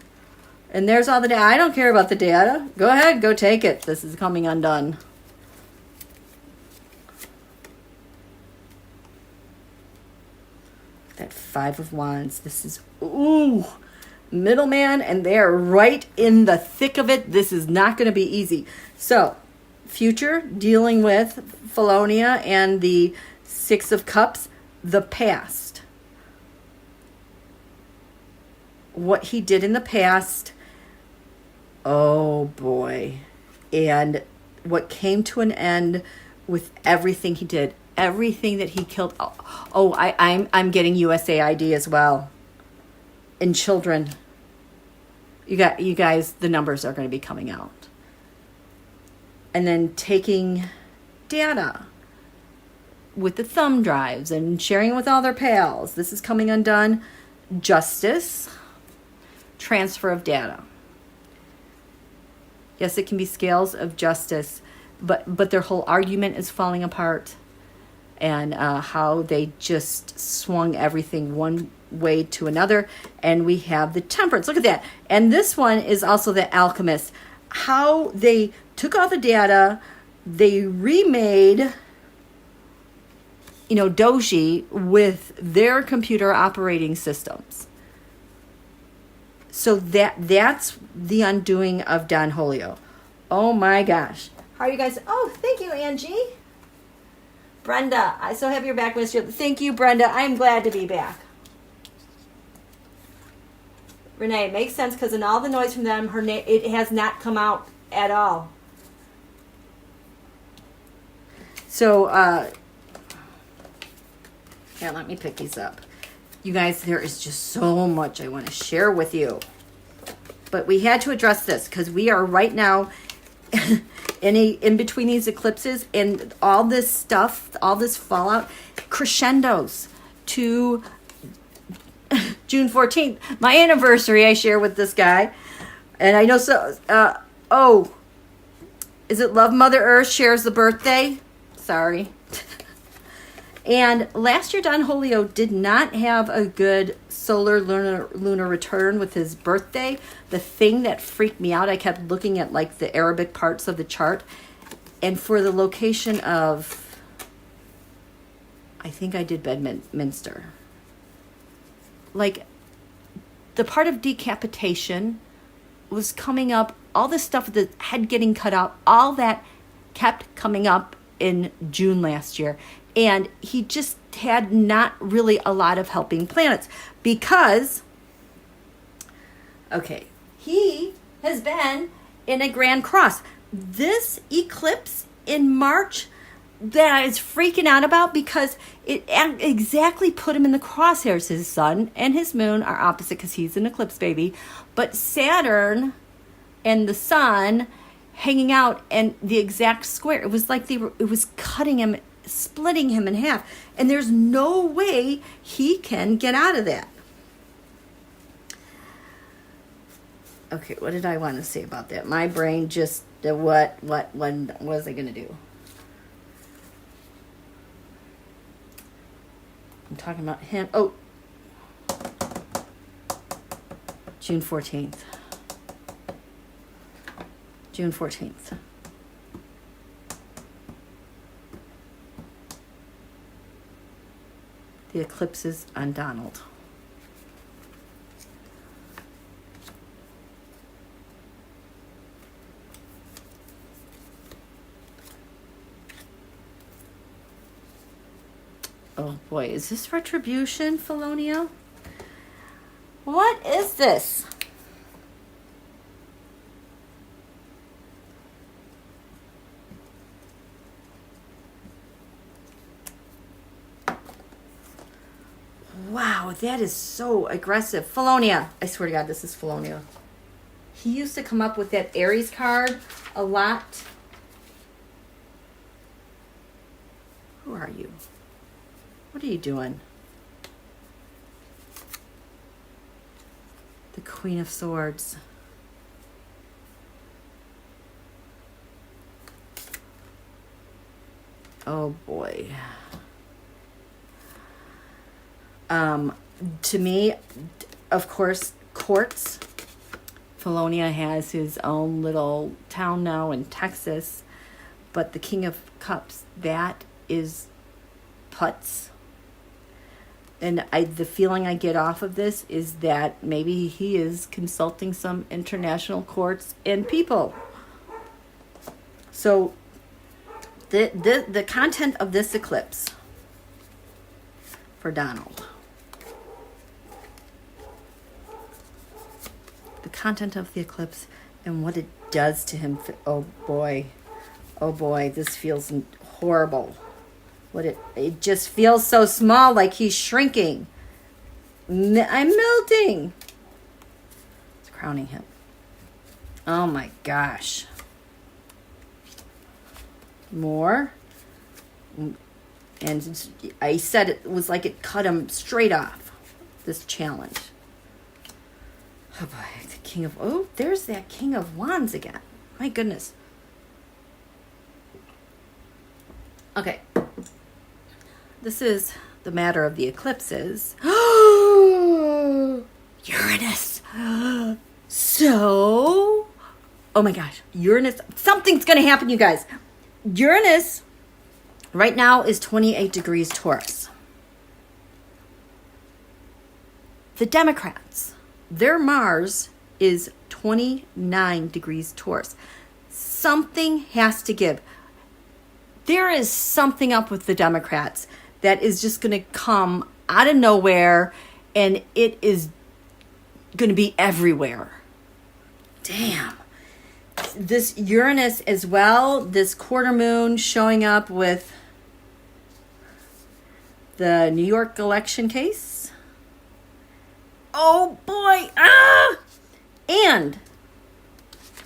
And there's all the data. I don't care about the data. Go ahead, go take it. This is coming undone. That Five of Wands. This is, middleman, and they're right in the thick of it. This is not going to be easy. So, future, dealing with Felonia and the Six of Cups. The past. What he did in the past. Oh boy. And what came to an end with everything he did. Everything that he killed. I'm getting USAID as well. And children. You guys, the numbers are going to be coming out. And then taking data with the thumb drives and sharing it with all their pals. This is coming undone. Justice. Transfer of data. Yes, it can be scales of justice, but their whole argument is falling apart. And how they just swung everything one way to another. And we have the Temperance. Look at that. And this one is also the Alchemist. How they took all the data, they remade, Doji with their computer operating systems. So that's the undoing of Don Julio. Oh my gosh. How are you guys? Oh, thank you, Angie. Brenda, I so happy you're back, Miss. Thank you, Brenda. I'm glad to be back. Renee, it makes sense because in all the noise from them, it has not come out at all. So, here, let me pick these up. You guys, there is just so much I want to share with you. But we had to address this because we are right now in between these eclipses and all this stuff, all this fallout, crescendos to June 14th, my anniversary. I share with this guy, and I know is it Love Mother Earth shares the birthday? Sorry. And last year, Don Julio did not have a good solar lunar return with his birthday. The thing that freaked me out, I kept looking at like the Arabic parts of the chart. And for the location of, I think I did Bedminster. Like the part of decapitation was coming up. All this stuff with the head getting cut out, all that kept coming up in June last year. And he just had not really a lot of helping planets because, he has been in a grand cross. This eclipse in March that I was freaking out about because it exactly put him in the crosshairs. His sun and his moon are opposite because he's an eclipse baby. But Saturn and the sun hanging out and the exact square. It was like it was cutting him, splitting him in half. And there's no way he can get out of that. Okay, what did I want to say about that? My brain just, what was I going to do? I'm talking about him. Oh, June 14th. June 14th. The eclipses on Donald. Oh boy, is this retribution, Felonia? What is this? Wow, that is so aggressive. Felonia. I swear to God, this is Felonia. He used to come up with that Aries card a lot. Who are you? What are you doing? The Queen of Swords. Oh boy. To me, of course, courts. Felonia has his own little town now in Texas, but the King of Cups, that is putts. And the feeling I get off of this is that maybe he is consulting some international courts and people. So the content of this eclipse for Donald. The content of the eclipse and what it does to him. Oh boy, this feels horrible. It just feels so small, like he's shrinking. I'm melting. It's crowning him. Oh my gosh. More. And I said it was like it cut him straight off, this challenge. Oh boy, the King of... Oh, there's that King of Wands again. My goodness. Okay. This is the matter of the eclipses. Uranus. So, oh my gosh, Uranus. Something's going to happen, you guys. Uranus right now is 28 degrees Taurus. The Democrats, their Mars is 29 degrees Taurus. Something has to give. There is something up with the Democrats that is just going to come out of nowhere, and it is going to be everywhere. Damn. This Uranus as well, this quarter moon showing up with the New York election case. Oh boy. And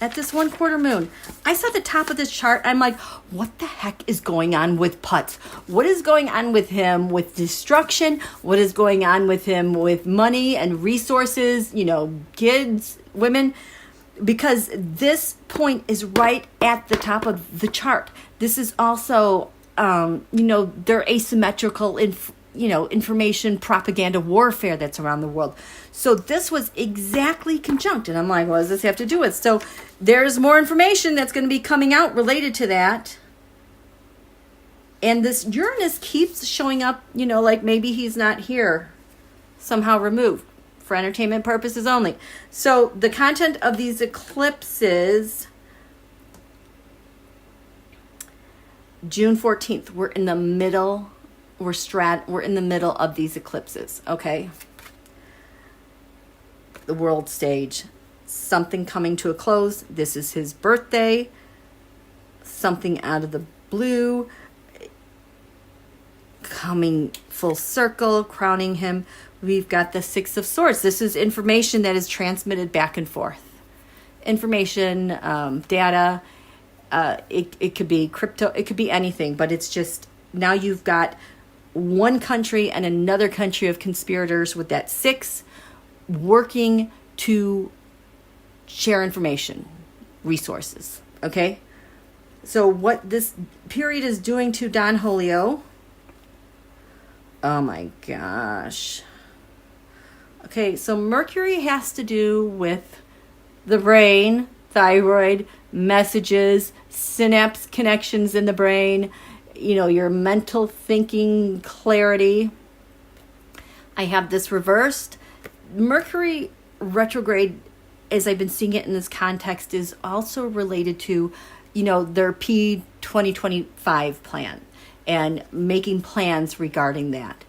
at this one quarter moon, I saw the top of this chart. I'm like, what the heck is going on with putts? What is going on with him with destruction? What is going on with him with money and resources, kids, women? Because this point is right at the top of the chart. This is also, they're asymmetrical information, propaganda, warfare that's around the world. So this was exactly conjunct. And I'm like, what does this have to do with? So there's more information that's going to be coming out related to that. And this Uranus keeps showing up, like maybe he's not here, somehow removed for entertainment purposes only. So the content of these eclipses, June 14th, we're in the middle. We're in the middle of these eclipses, okay? The world stage, something coming to a close. This is his birthday. Something out of the blue, coming full circle, crowning him. We've got the Six of Swords. This is information that is transmitted back and forth. Information, data, It could be crypto, it could be anything, but it's just now you've got one country and another country of conspirators with that 6 working to share information, resources. Okay? So what this period is doing to Don Julio, oh my gosh. Okay, so Mercury has to do with the brain, thyroid, messages, synapse connections in the brain, you know, your mental thinking clarity. I have this reversed. Mercury retrograde, as I've been seeing it in this context, is also related to, you know, their P2025 plan and making plans regarding that.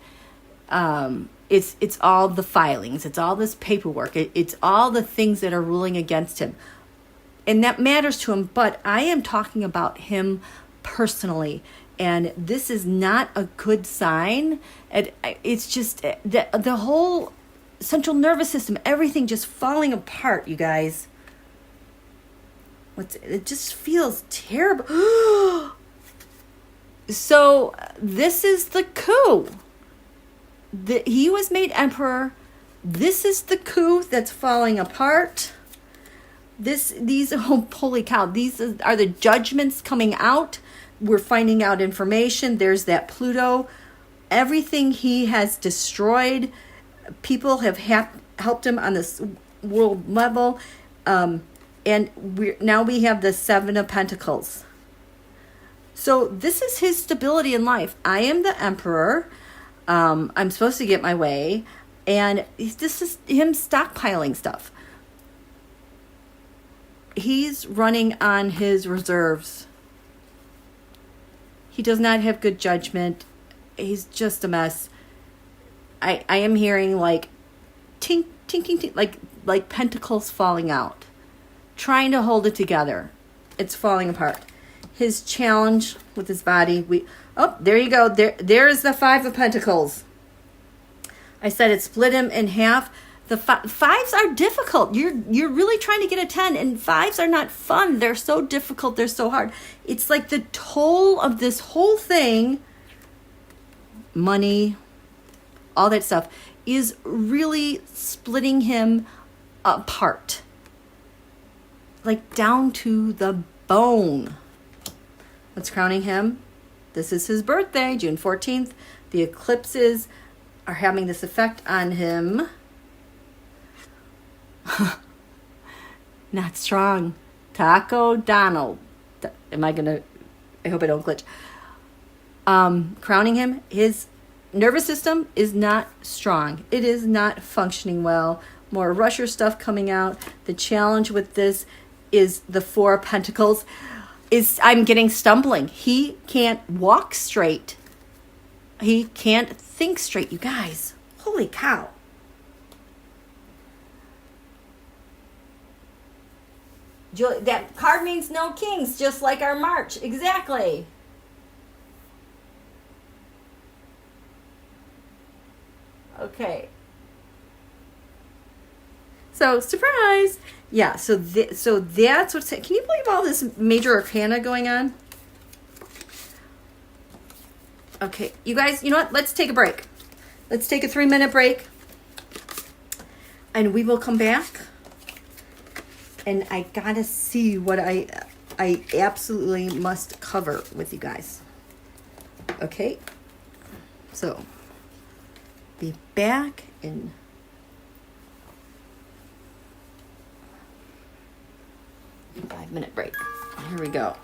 It's all the filings. It's all this paperwork. It's all the things that are ruling against him. And that matters to him, but I am talking about him personally. And this is not a good sign. It's just the whole central nervous system, everything just falling apart, you guys. It just feels terrible. So this is the coup. He was made emperor. This is the coup that's falling apart. Holy cow, these are the judgments coming out. We're finding out information. There's that Pluto. Everything he has destroyed, people have helped him on this world level. And now we have the 7 of Pentacles. So this is his stability in life. I am the emperor. I'm supposed to get my way. And this is him stockpiling stuff. He's running on his reserves. He does not have good judgment. He's just a mess. I am hearing like tink, tink, tink, tink, like pentacles falling out. Trying to hold it together. It's falling apart. His challenge with his body. There you go. There's the 5 of Pentacles. I said it split him in half. The 5s are difficult. You're really trying to get a 10, and 5s are not fun. They're so difficult. They're so hard. It's like the toll of this whole thing, money, all that stuff, is really splitting him apart. Like down to the bone. What's crowning him? This is his birthday, June 14th. The eclipses are having this effect on him. Not strong. Taco Donald. I hope I don't glitch. Crowning him, his nervous system is not strong. It is not functioning well. More Russia stuff coming out. The challenge with this is the 4 of Pentacles. I'm getting stumbling. He can't walk straight. He can't think straight, you guys. Holy cow. That card means no kings, just like our March. Exactly. Okay. So, surprise. Yeah, so that's what's... Can you believe all this major arcana going on? Okay, you guys, you know what? Let's take a break. Let's take a 3-minute break. And we will come back. And I gotta see what I absolutely must cover with you guys. Okay? So, be back in... a 5-minute break. Here we go.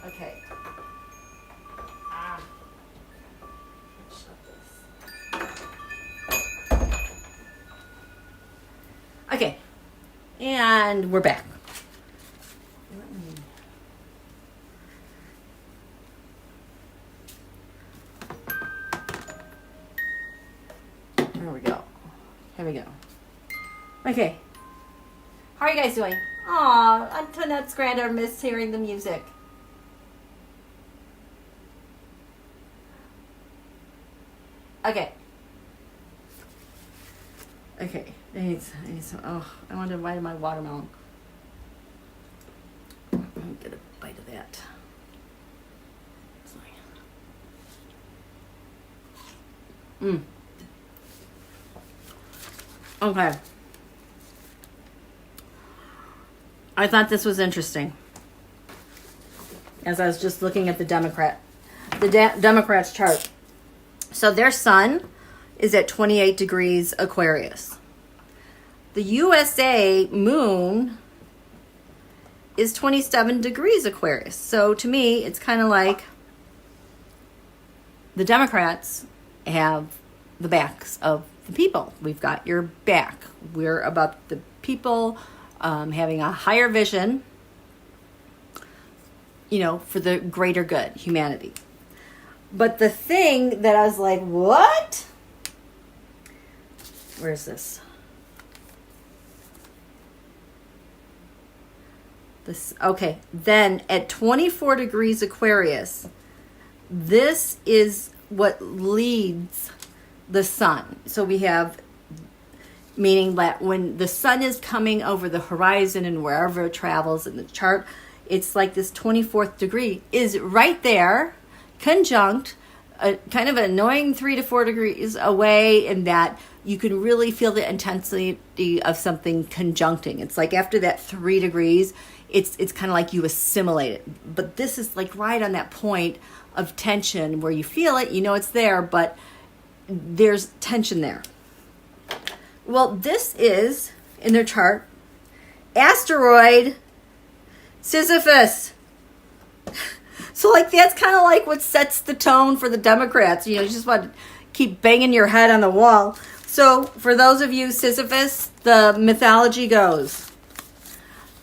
Okay. Shut this. Okay. And we're back. Here we go. Here we go. Okay. How are you guys doing? Aw, Antoinette's granddaughter missed hearing the music. Okay. Okay. I need some, I wanted to bite of my watermelon. Let me get a bite of that. Okay. I thought this was interesting. As I was just looking at the Democrats chart. So their sun is at 28 degrees Aquarius. The USA moon is 27 degrees Aquarius. So to me, it's kind of like the Democrats have the backs of the people. We've got your back. We're about the people having a higher vision, for the greater good, humanity. But the thing that I was like, what? Where's this? Okay, then at 24 degrees Aquarius, this is what leads the sun. So we have, meaning that when the sun is coming over the horizon and wherever it travels in the chart, it's like this 24th degree is right there, conjunct, kind of an annoying 3 to 4 degrees away, in that you can really feel the intensity of something conjuncting. It's like after that 3 degrees, it's kind of like you assimilate it. But this is like right on that point of tension where you feel it, it's there, but there's tension there. Well, this is, in their chart, asteroid Sizyphus. So, that's kind of like what sets the tone for the Democrats. You just want to keep banging your head on the wall. So, for those of you, Sisyphus, the mythology goes,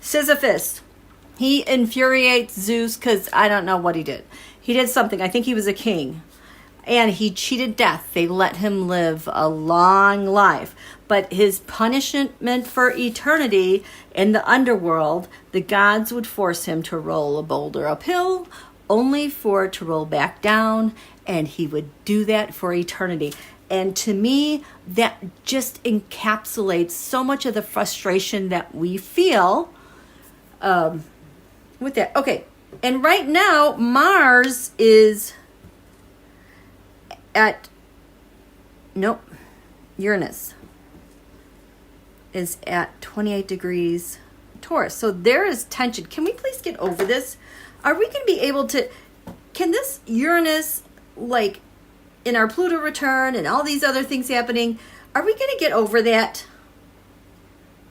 Sisyphus, he infuriates Zeus because I don't know what he did. He did something. I think he was a king. And he cheated death. They let him live a long life. But his punishment for eternity in the underworld, the gods would force him to roll a boulder uphill, only for it to roll back down, and he would do that for eternity. And to me, that just encapsulates so much of the frustration that we feel with that. Okay, and right now, Mars is Uranus is at 28 degrees Taurus. So there is tension. Can we please get over this? Are we going to be able to, can this Uranus, in our Pluto return and all these other things happening, are we going to get over that?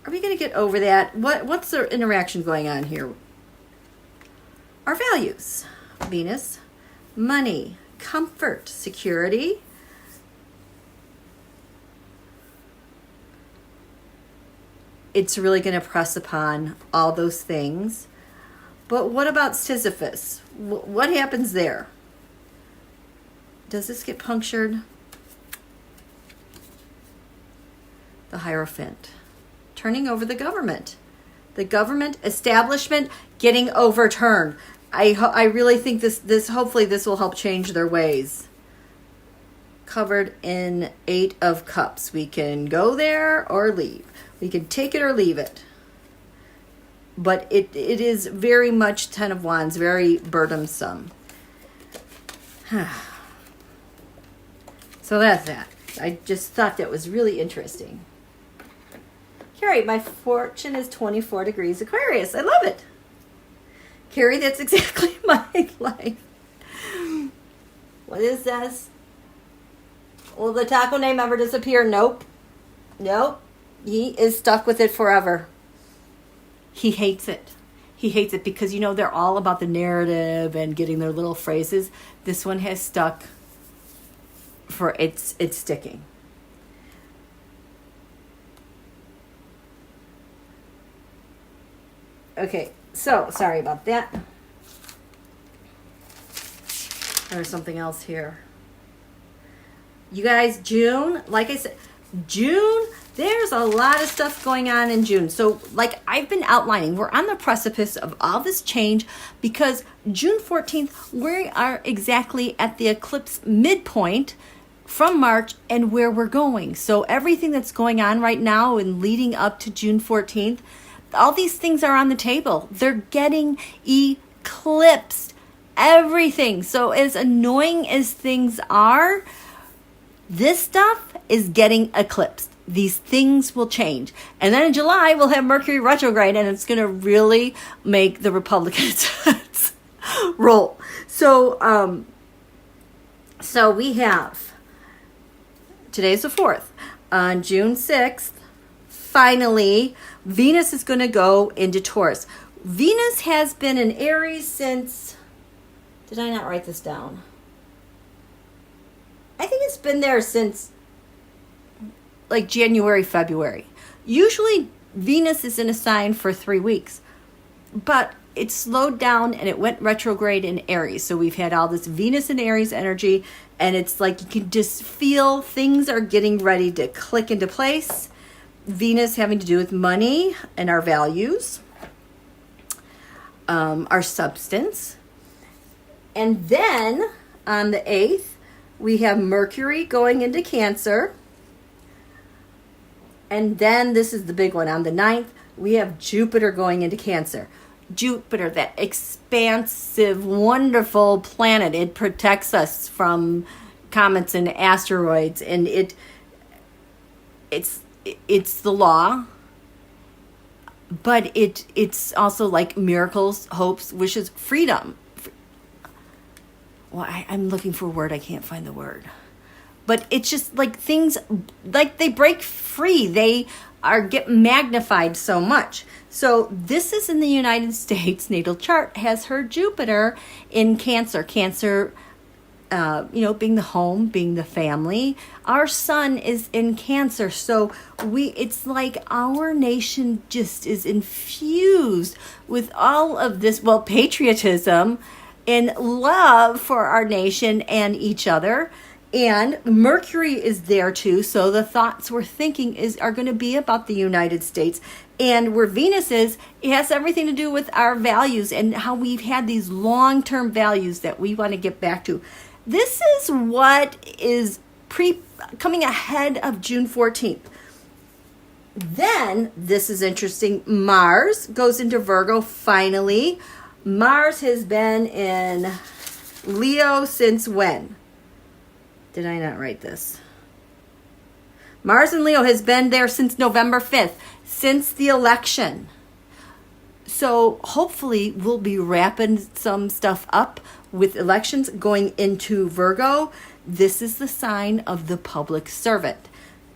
Are we going to get over that? What's the interaction going on here? Our values, Venus, money, comfort, security. It's really going to press upon all those things. But what about Sisyphus? What happens there? Does this get punctured? The Hierophant. Turning over the government. The government establishment getting overturned. I really think this hopefully this will help change their ways. Covered in 8 of Cups. We can go there or leave. We can take it or leave it. But it is very much 10 of Wands, very burdensome. So that's that. I just thought that was really interesting. Carrie, my fortune is 24 degrees Aquarius. I love it. Carrie, that's exactly my life. What is this? Will the taco name ever disappear? Nope. He is stuck with it forever. He hates it. he hates it because, you know, they're all about the narrative and getting their little phrases. This one has stuck for it's sticking. Okay, so sorry about that. There's something else here. You guys, June, like I said, June, there's a lot of stuff going on in June. So like I've been outlining, we're on the precipice of all this change because June 14th, we are exactly at the eclipse midpoint from March and where we're going. So everything that's going on right now and leading up to June 14th, all these things are on the table. They're getting eclipsed. Everything. So as annoying as things are, this stuff is getting eclipsed. These things will change. And then in July, we'll have Mercury retrograde, and it's going to really make the Republicans roll. So, so we have, today's the 4th. On June 6th, finally, Venus is going to go into Taurus. Venus has been in Aries since, did I not write this down? I think it's been there since like January, February. Usually Venus is in a sign for 3 weeks, but it slowed down and it went retrograde in Aries. So we've had all this Venus and Aries energy, and it's like you can just feel things are getting ready to click into place. Venus having to do with money and our values, our substance. And then on the 8th, we have Mercury going into Cancer. And then this is the big one. On the 9th, we have Jupiter going into Cancer. Jupiter, that expansive, wonderful planet. It protects us from comets and asteroids. And it's the law. But it's also like miracles, hopes, wishes, freedom. Well, I'm looking for a word. I can't find the word. But it's just like things, like they break free. They get magnified so much. So this is in the United States. Natal chart has her Jupiter in Cancer. Cancer, being the home, being the family. Our sun is in Cancer. So it's like our nation just is infused with all of this, patriotism and love for our nation and each other. And Mercury is there too. So the thoughts we're thinking are going to be about the United States. And where Venus is, it has everything to do with our values and how we've had these long-term values that we want to get back to. This is what is coming ahead of June 14th. Then, this is interesting, Mars goes into Virgo finally. Mars has been in Leo since when? Did I not write this? Mars in Leo has been there since November 5th, since the election. So hopefully we'll be wrapping some stuff up with elections going into Virgo. This is the sign of the public servant.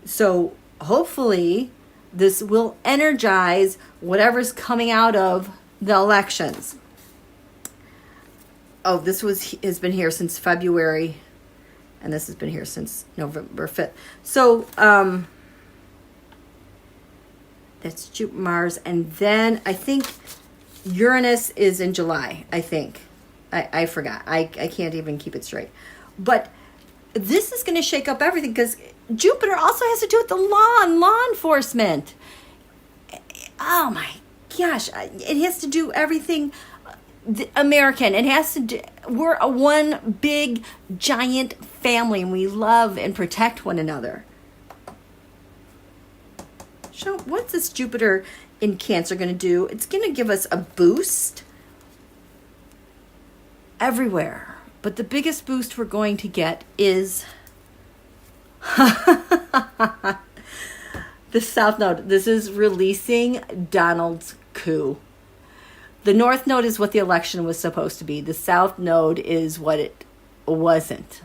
So hopefully this will energize whatever's coming out of the elections. Oh, this has been here since February, and this has been here since November 5th. So that's Jupiter, Mars, and then I think Uranus is in July, I think. I forgot. I can't even keep it straight. But this is going to shake up everything because Jupiter also has to do with the law and law enforcement. Oh my gosh. It has to do everything American. It has to do, we're a one big giant family and we love and protect one another. So what's this Jupiter in Cancer going to do? It's going to give us a boost everywhere. But the biggest boost we're going to get is the South Node. This is releasing Donald's coup. The North Node is what the election was supposed to be. The South Node is what it wasn't,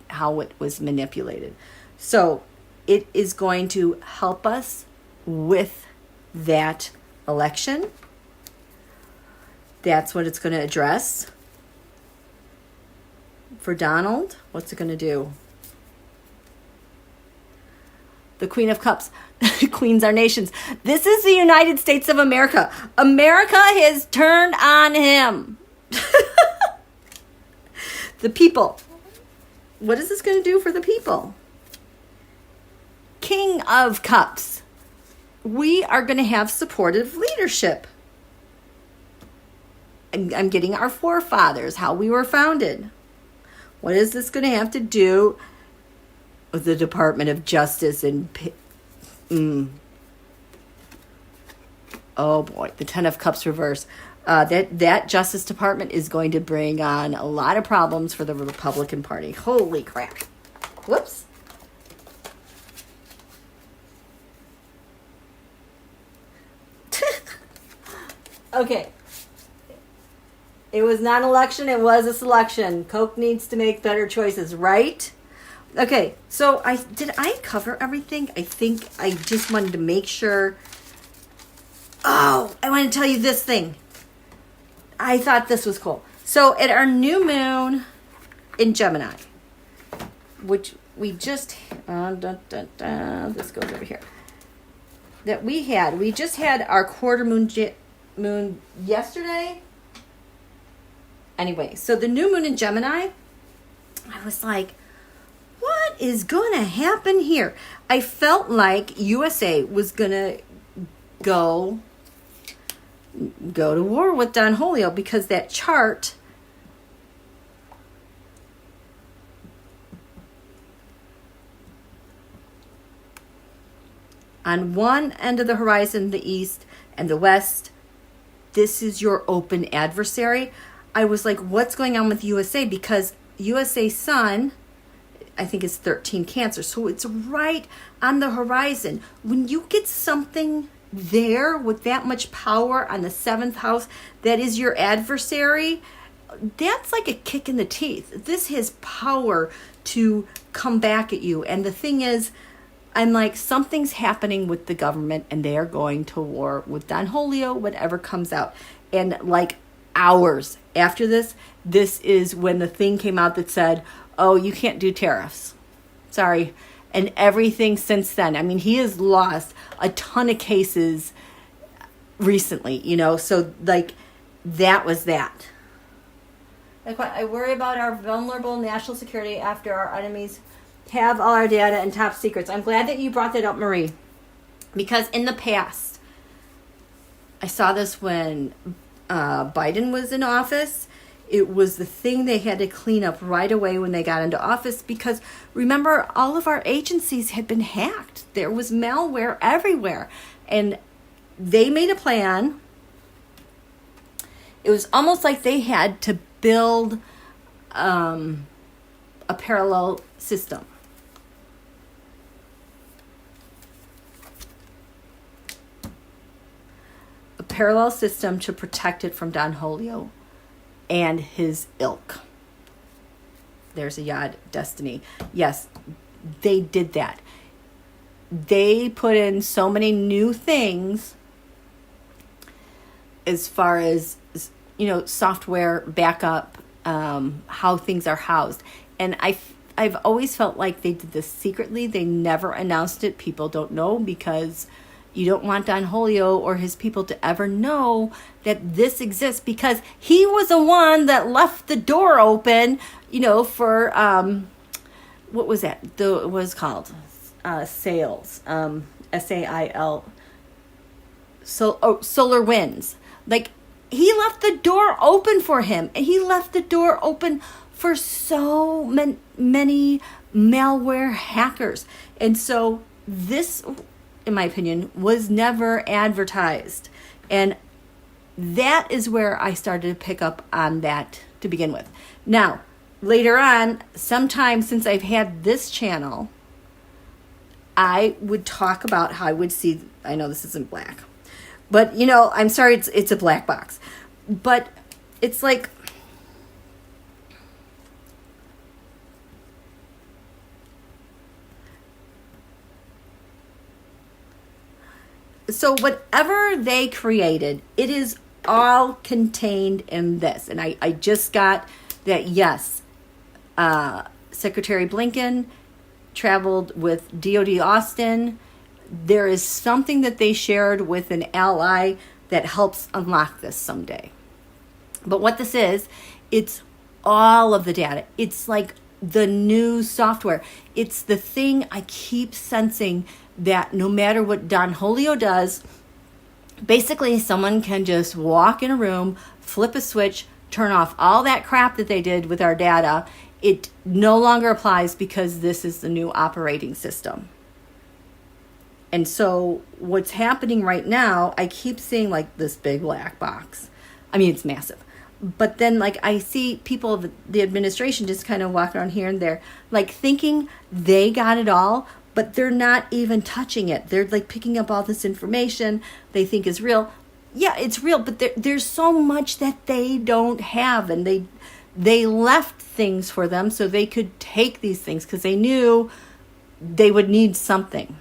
how it was manipulated. So it is going to help us with that election. That's what it's going to address. For Donald, what's it going to do? The Queen of Cups. Queens are nations. This is the United States of America. America has turned on him. The people. What is this going to do for the people? King of Cups. We are going to have supportive leadership. I'm getting our forefathers, how we were founded. What is this going to have to do with the Department of Justice and... Oh boy, the Ten of Cups reverse. That Justice Department is going to bring on a lot of problems for the Republican Party. Holy crap. Whoops. Okay. It was not an election, it was a selection. Coke needs to make better choices, right? Okay, so did I cover everything? I think I just wanted to make sure. Oh, I want to tell you this thing. I thought this was cool. So at our new moon in Gemini, which we just, this goes over here, that we just had our quarter moon yesterday. Anyway, so the new moon in Gemini, I was like, what is going to happen here? I felt like USA was going to go to war with Don Julio because that chart on one end of the horizon, the east and the west, this is your open adversary. I was like, what's going on with USA? Because USA Sun, I think, is 13 Cancer. So it's right on the horizon. When you get something there with that much power on the 7th house, that is your adversary, that's like a kick in the teeth. This has power to come back at you. And the thing is, I'm like, something's happening with the government and they are going to war with Don Julio, whatever comes out. And like hours after this is when the thing came out that said, oh, you can't do tariffs. Sorry. And everything since then. I mean, he has lost a ton of cases recently, so like that was that. Like, I worry about our vulnerable national security after our enemies have all our data and top secrets. I'm glad that you brought that up, Marie, because in the past, I saw this when Biden was in office. It was the thing they had to clean up right away when they got into office because, remember, all of our agencies had been hacked. There was malware everywhere. And they made a plan. It was almost like they had to build a parallel system. A parallel system to protect it from Don Julio and his ilk. There's a Yod Destiny. Yes, they did that. They put in so many new things as far as, software backup, how things are housed. And I've always felt like they did this secretly. They never announced it. People don't know because you don't want Don Julio or his people to ever know that this exists because he was the one that left the door open, for, what was that? It was called sales, SAIL, solar winds. Like, he left the door open for him, and he left the door open for so many malware hackers. And so this, in my opinion, was never advertised. And that is where I started to pick up on that to begin with. Now, later on, sometime since I've had this channel, I would talk about how I would see, I know this isn't black, but I'm sorry, it's a black box, but it's like, so whatever they created, it is all contained in this. And I just got that, yes, Secretary Blinken traveled with DOD Austin. There is something that they shared with an ally that helps unlock this someday. But what this is, it's all of the data. It's like the new software. It's the thing I keep sensing that no matter what Don Julio does, basically someone can just walk in a room, flip a switch, turn off all that crap that they did with our data. It no longer applies because this is the new operating system. And so what's happening right now, I keep seeing like this big black box. I mean, it's massive. But then like I see people of the administration just kind of walking around here and there, like thinking they got it all, but they're not even touching it. They're like picking up all this information they think is real. Yeah, it's real, but there's so much that they don't have, and they left things for them so they could take these things because they knew they would need something.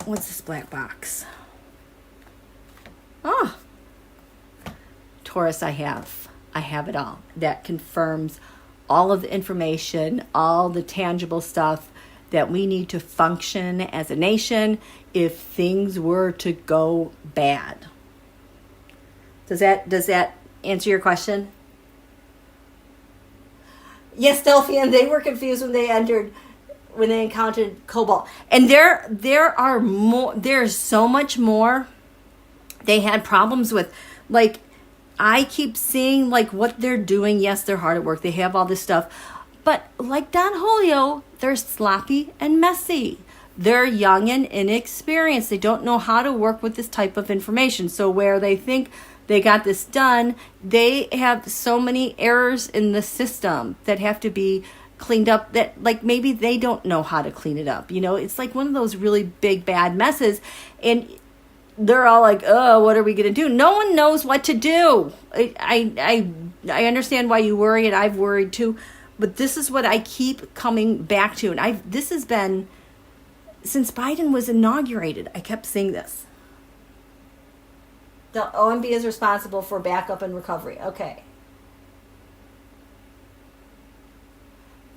What's this black box? Oh, Taurus, I have it all. That confirms all of the information, all the tangible stuff that we need to function as a nation if things were to go bad. Does that answer your question? Yes, Delphian, they were confused when they encountered cobalt. And there are more, there's so much more they had problems with. Like, I keep seeing like what they're doing. Yes, they're hard at work. They have all this stuff. But like Don Julio, they're sloppy and messy. They're young and inexperienced. They don't know how to work with this type of information. So where they think they got this done, they have so many errors in the system that have to be cleaned up that like maybe they don't know how to clean it up. You know, it's like one of those really big bad messes. And they're all like, oh, what are we going to do? No one knows what to do. I understand why you worry, and I've worried too. But this is what I keep coming back to. And this has been, since Biden was inaugurated, I kept seeing this. The OMB is responsible for backup and recovery. Okay.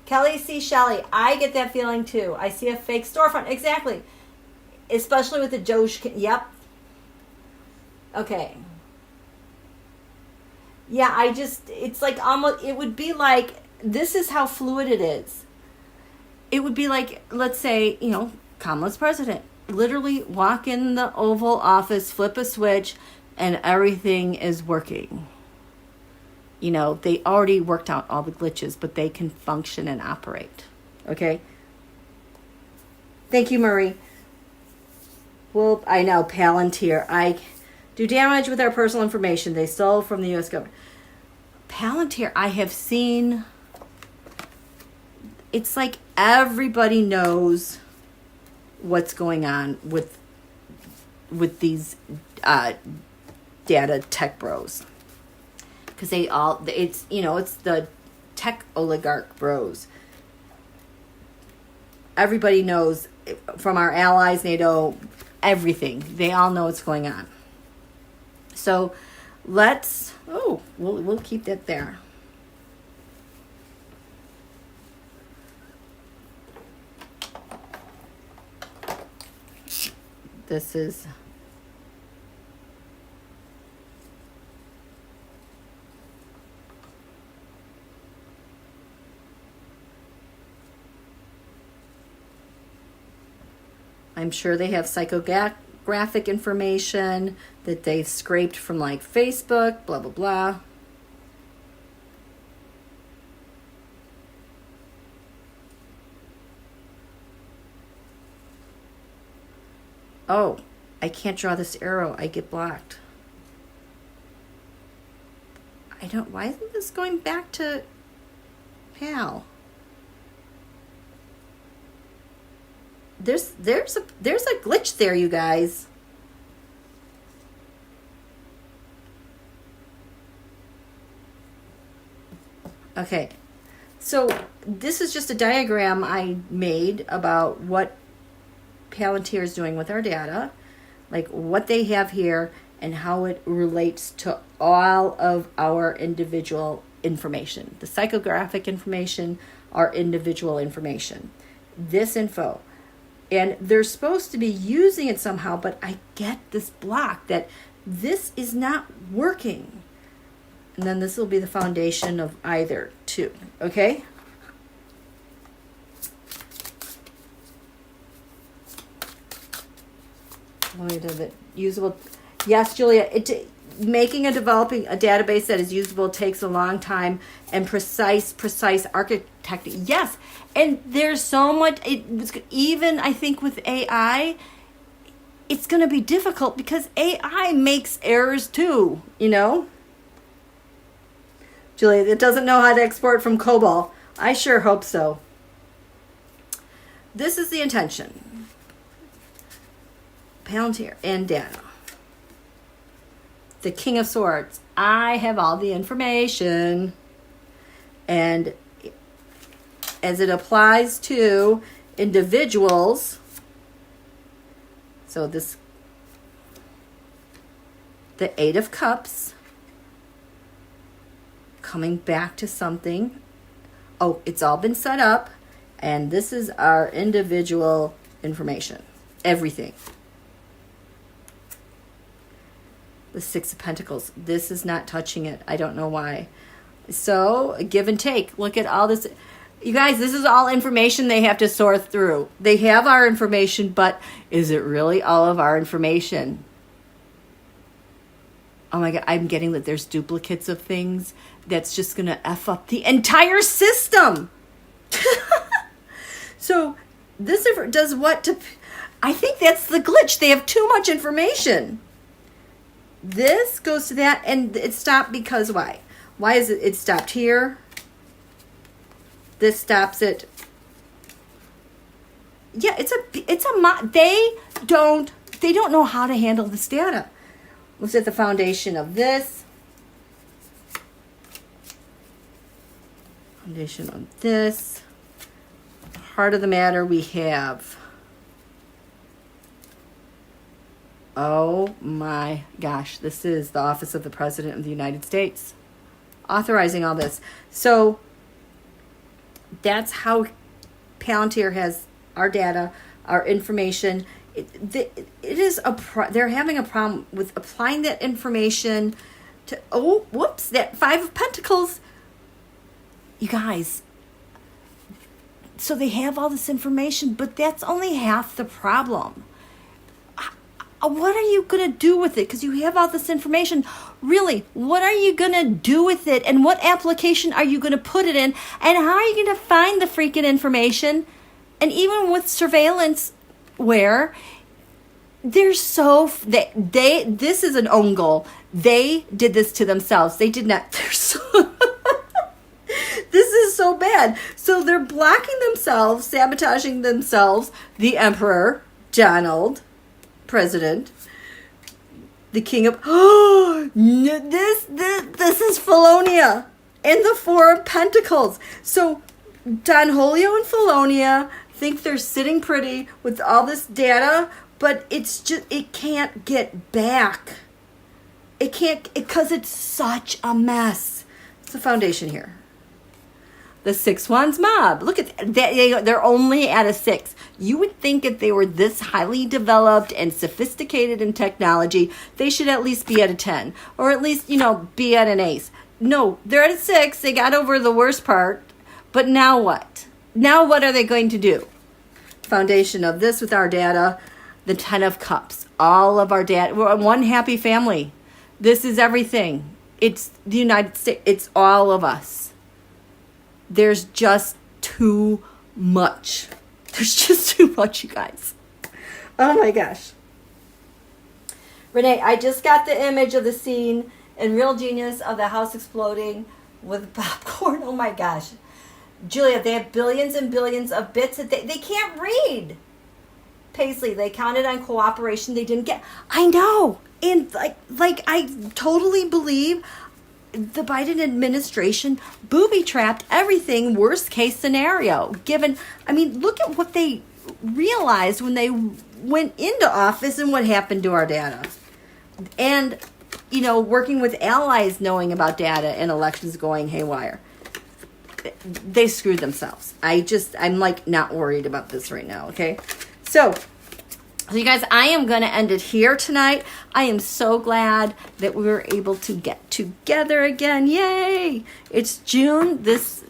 Kelly C. Shelley, I get that feeling too. I see a fake storefront. Exactly. Especially with the Doge. Yep. Okay. Yeah, it's like almost, it would be like, this is how fluid it is. It would be like, let's say, Kamala's president. Literally walk in the Oval Office, flip a switch, and everything is working. They already worked out all the glitches, but they can function and operate. Okay? Thank you, Marie. Well, I know, Palantir. I do damage with our personal information they stole from the U.S. government. Palantir, I have seen. It's like everybody knows what's going on with these data tech bros. Because it's the tech oligarch bros. Everybody knows, from our allies, NATO, everything. They all know what's going on. So we'll keep that there. This is I'm sure they have psychographic information that they scraped from like Facebook, blah, blah, blah. Oh, I can't draw this arrow. I get blocked. Why isn't this going back to PAL? There's a glitch there, you guys. Okay, so this is just a diagram I made about what Palantir is doing with our data. like what they have here and how it relates to all of our individual information. The psychographic information, our individual information. This info. And they're supposed to be using it somehow, but I get this block that this is not working. And then this will be the foundation of either two, okay? Usable. Yes, Julia, developing a database that is usable takes a long time and precise architecting. Yes, and there's so much, even I think with AI, it's going to be difficult because AI makes errors too, you know? Julia, it doesn't know how to export from COBOL. I sure hope so. This is the intention. Palantir and data. The King of Swords. I have all the information. And as it applies to individuals, so this, the Eight of Cups, coming back to something. Oh, it's all been set up, and this is our individual information. Everything. The Six of Pentacles. This is not touching it. I don't know why. So, give and take. Look at all this. You guys, this is all information they have to sort through. They have our information, but is it really all of our information? Oh my God, I'm getting that there's duplicates of things. That's just going to F up the entire system. So, this does what to... I think that's the glitch. They have too much information. This goes to that, and it stopped because why? Why is it stopped here? This stops it. Yeah, they don't know how to handle this data. Let's at the foundation of this. Foundation of this. Heart of the matter we have. Oh my gosh, this is the Office of the President of the United States authorizing all this. So that's how Palantir has our data, our information. They're having a problem with applying that information to, that Five of Pentacles. You guys, so they have all this information, but that's only half the problem. What are you going to do with it? Because you have all this information. Really, what are you going to do with it? And what application are you going to put it in? And how are you going to find the freaking information? And even with surveillance, where they're this is an own goal. They did this to themselves. They did not. This is so bad. So they're blocking themselves, sabotaging themselves. The Emperor, Donald, President, the King of... this is Felonia and the Four of Pentacles. So Don Julio and Felonia think they're sitting pretty with all this data, but it can't get back. It can't, because it's such a mess. It's the foundation here. The Six Wands mob. Look at that. They're only at a 6. You would think if they were this highly developed and sophisticated in technology, they should at least be at a 10. Or at least, be at an ace. No, they're at a 6. They got over the worst part. But now what? Now what are they going to do? Foundation of this with our data. The 10 of Cups. All of our data. We're one happy family. This is everything. It's the United States. It's all of us. There's just too much. There's just too much, you guys. Oh my gosh. Renee, I just got the image of the scene in Real Genius of the house exploding with popcorn. Oh my gosh. Julia, they have billions and billions of bits that they can't read. Paisley, they counted on cooperation they didn't get. I know. And like I totally believe the Biden administration booby-trapped everything, worst case scenario. Look at what they realized when they went into office and what happened to our data. And, you know, working with allies knowing about data and elections going haywire. They screwed themselves. I'm like not worried about this right now, okay? So you guys, I am going to end it here tonight. I am so glad that we were able to get together again. Yay! It's June. This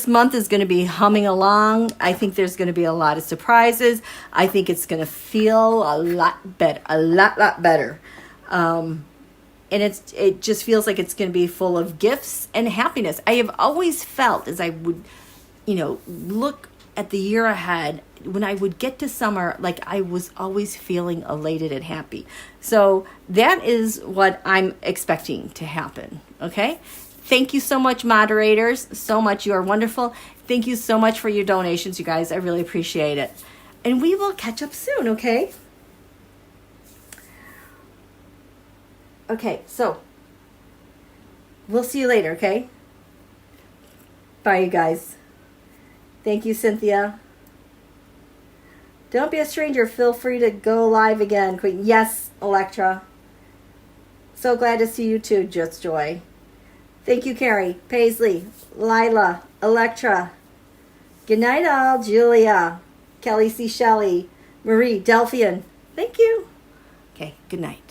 month is going to be humming along. I think there's going to be a lot of surprises. I think it's going to feel a lot better, a lot better. And it just feels like it's going to be full of gifts and happiness. I have always felt as I would, you know, look at the year ahead, when I would get to summer, like I was always feeling elated and happy. So that is what I'm expecting to happen. Okay. Thank you so much, moderators. So much. You are wonderful. Thank you so much for your donations, you guys. I really appreciate it. And we will catch up soon. Okay. Okay. So we'll see you later. Okay. Bye, you guys. Thank you, Cynthia. Don't be a stranger. Feel free to go live again. Yes, Electra. So glad to see you too, Just Joy. Thank you, Carrie, Paisley, Lila, Electra. Good night, all. Julia, Kelly C. Shelley, Marie, Delphian. Thank you. Okay, good night.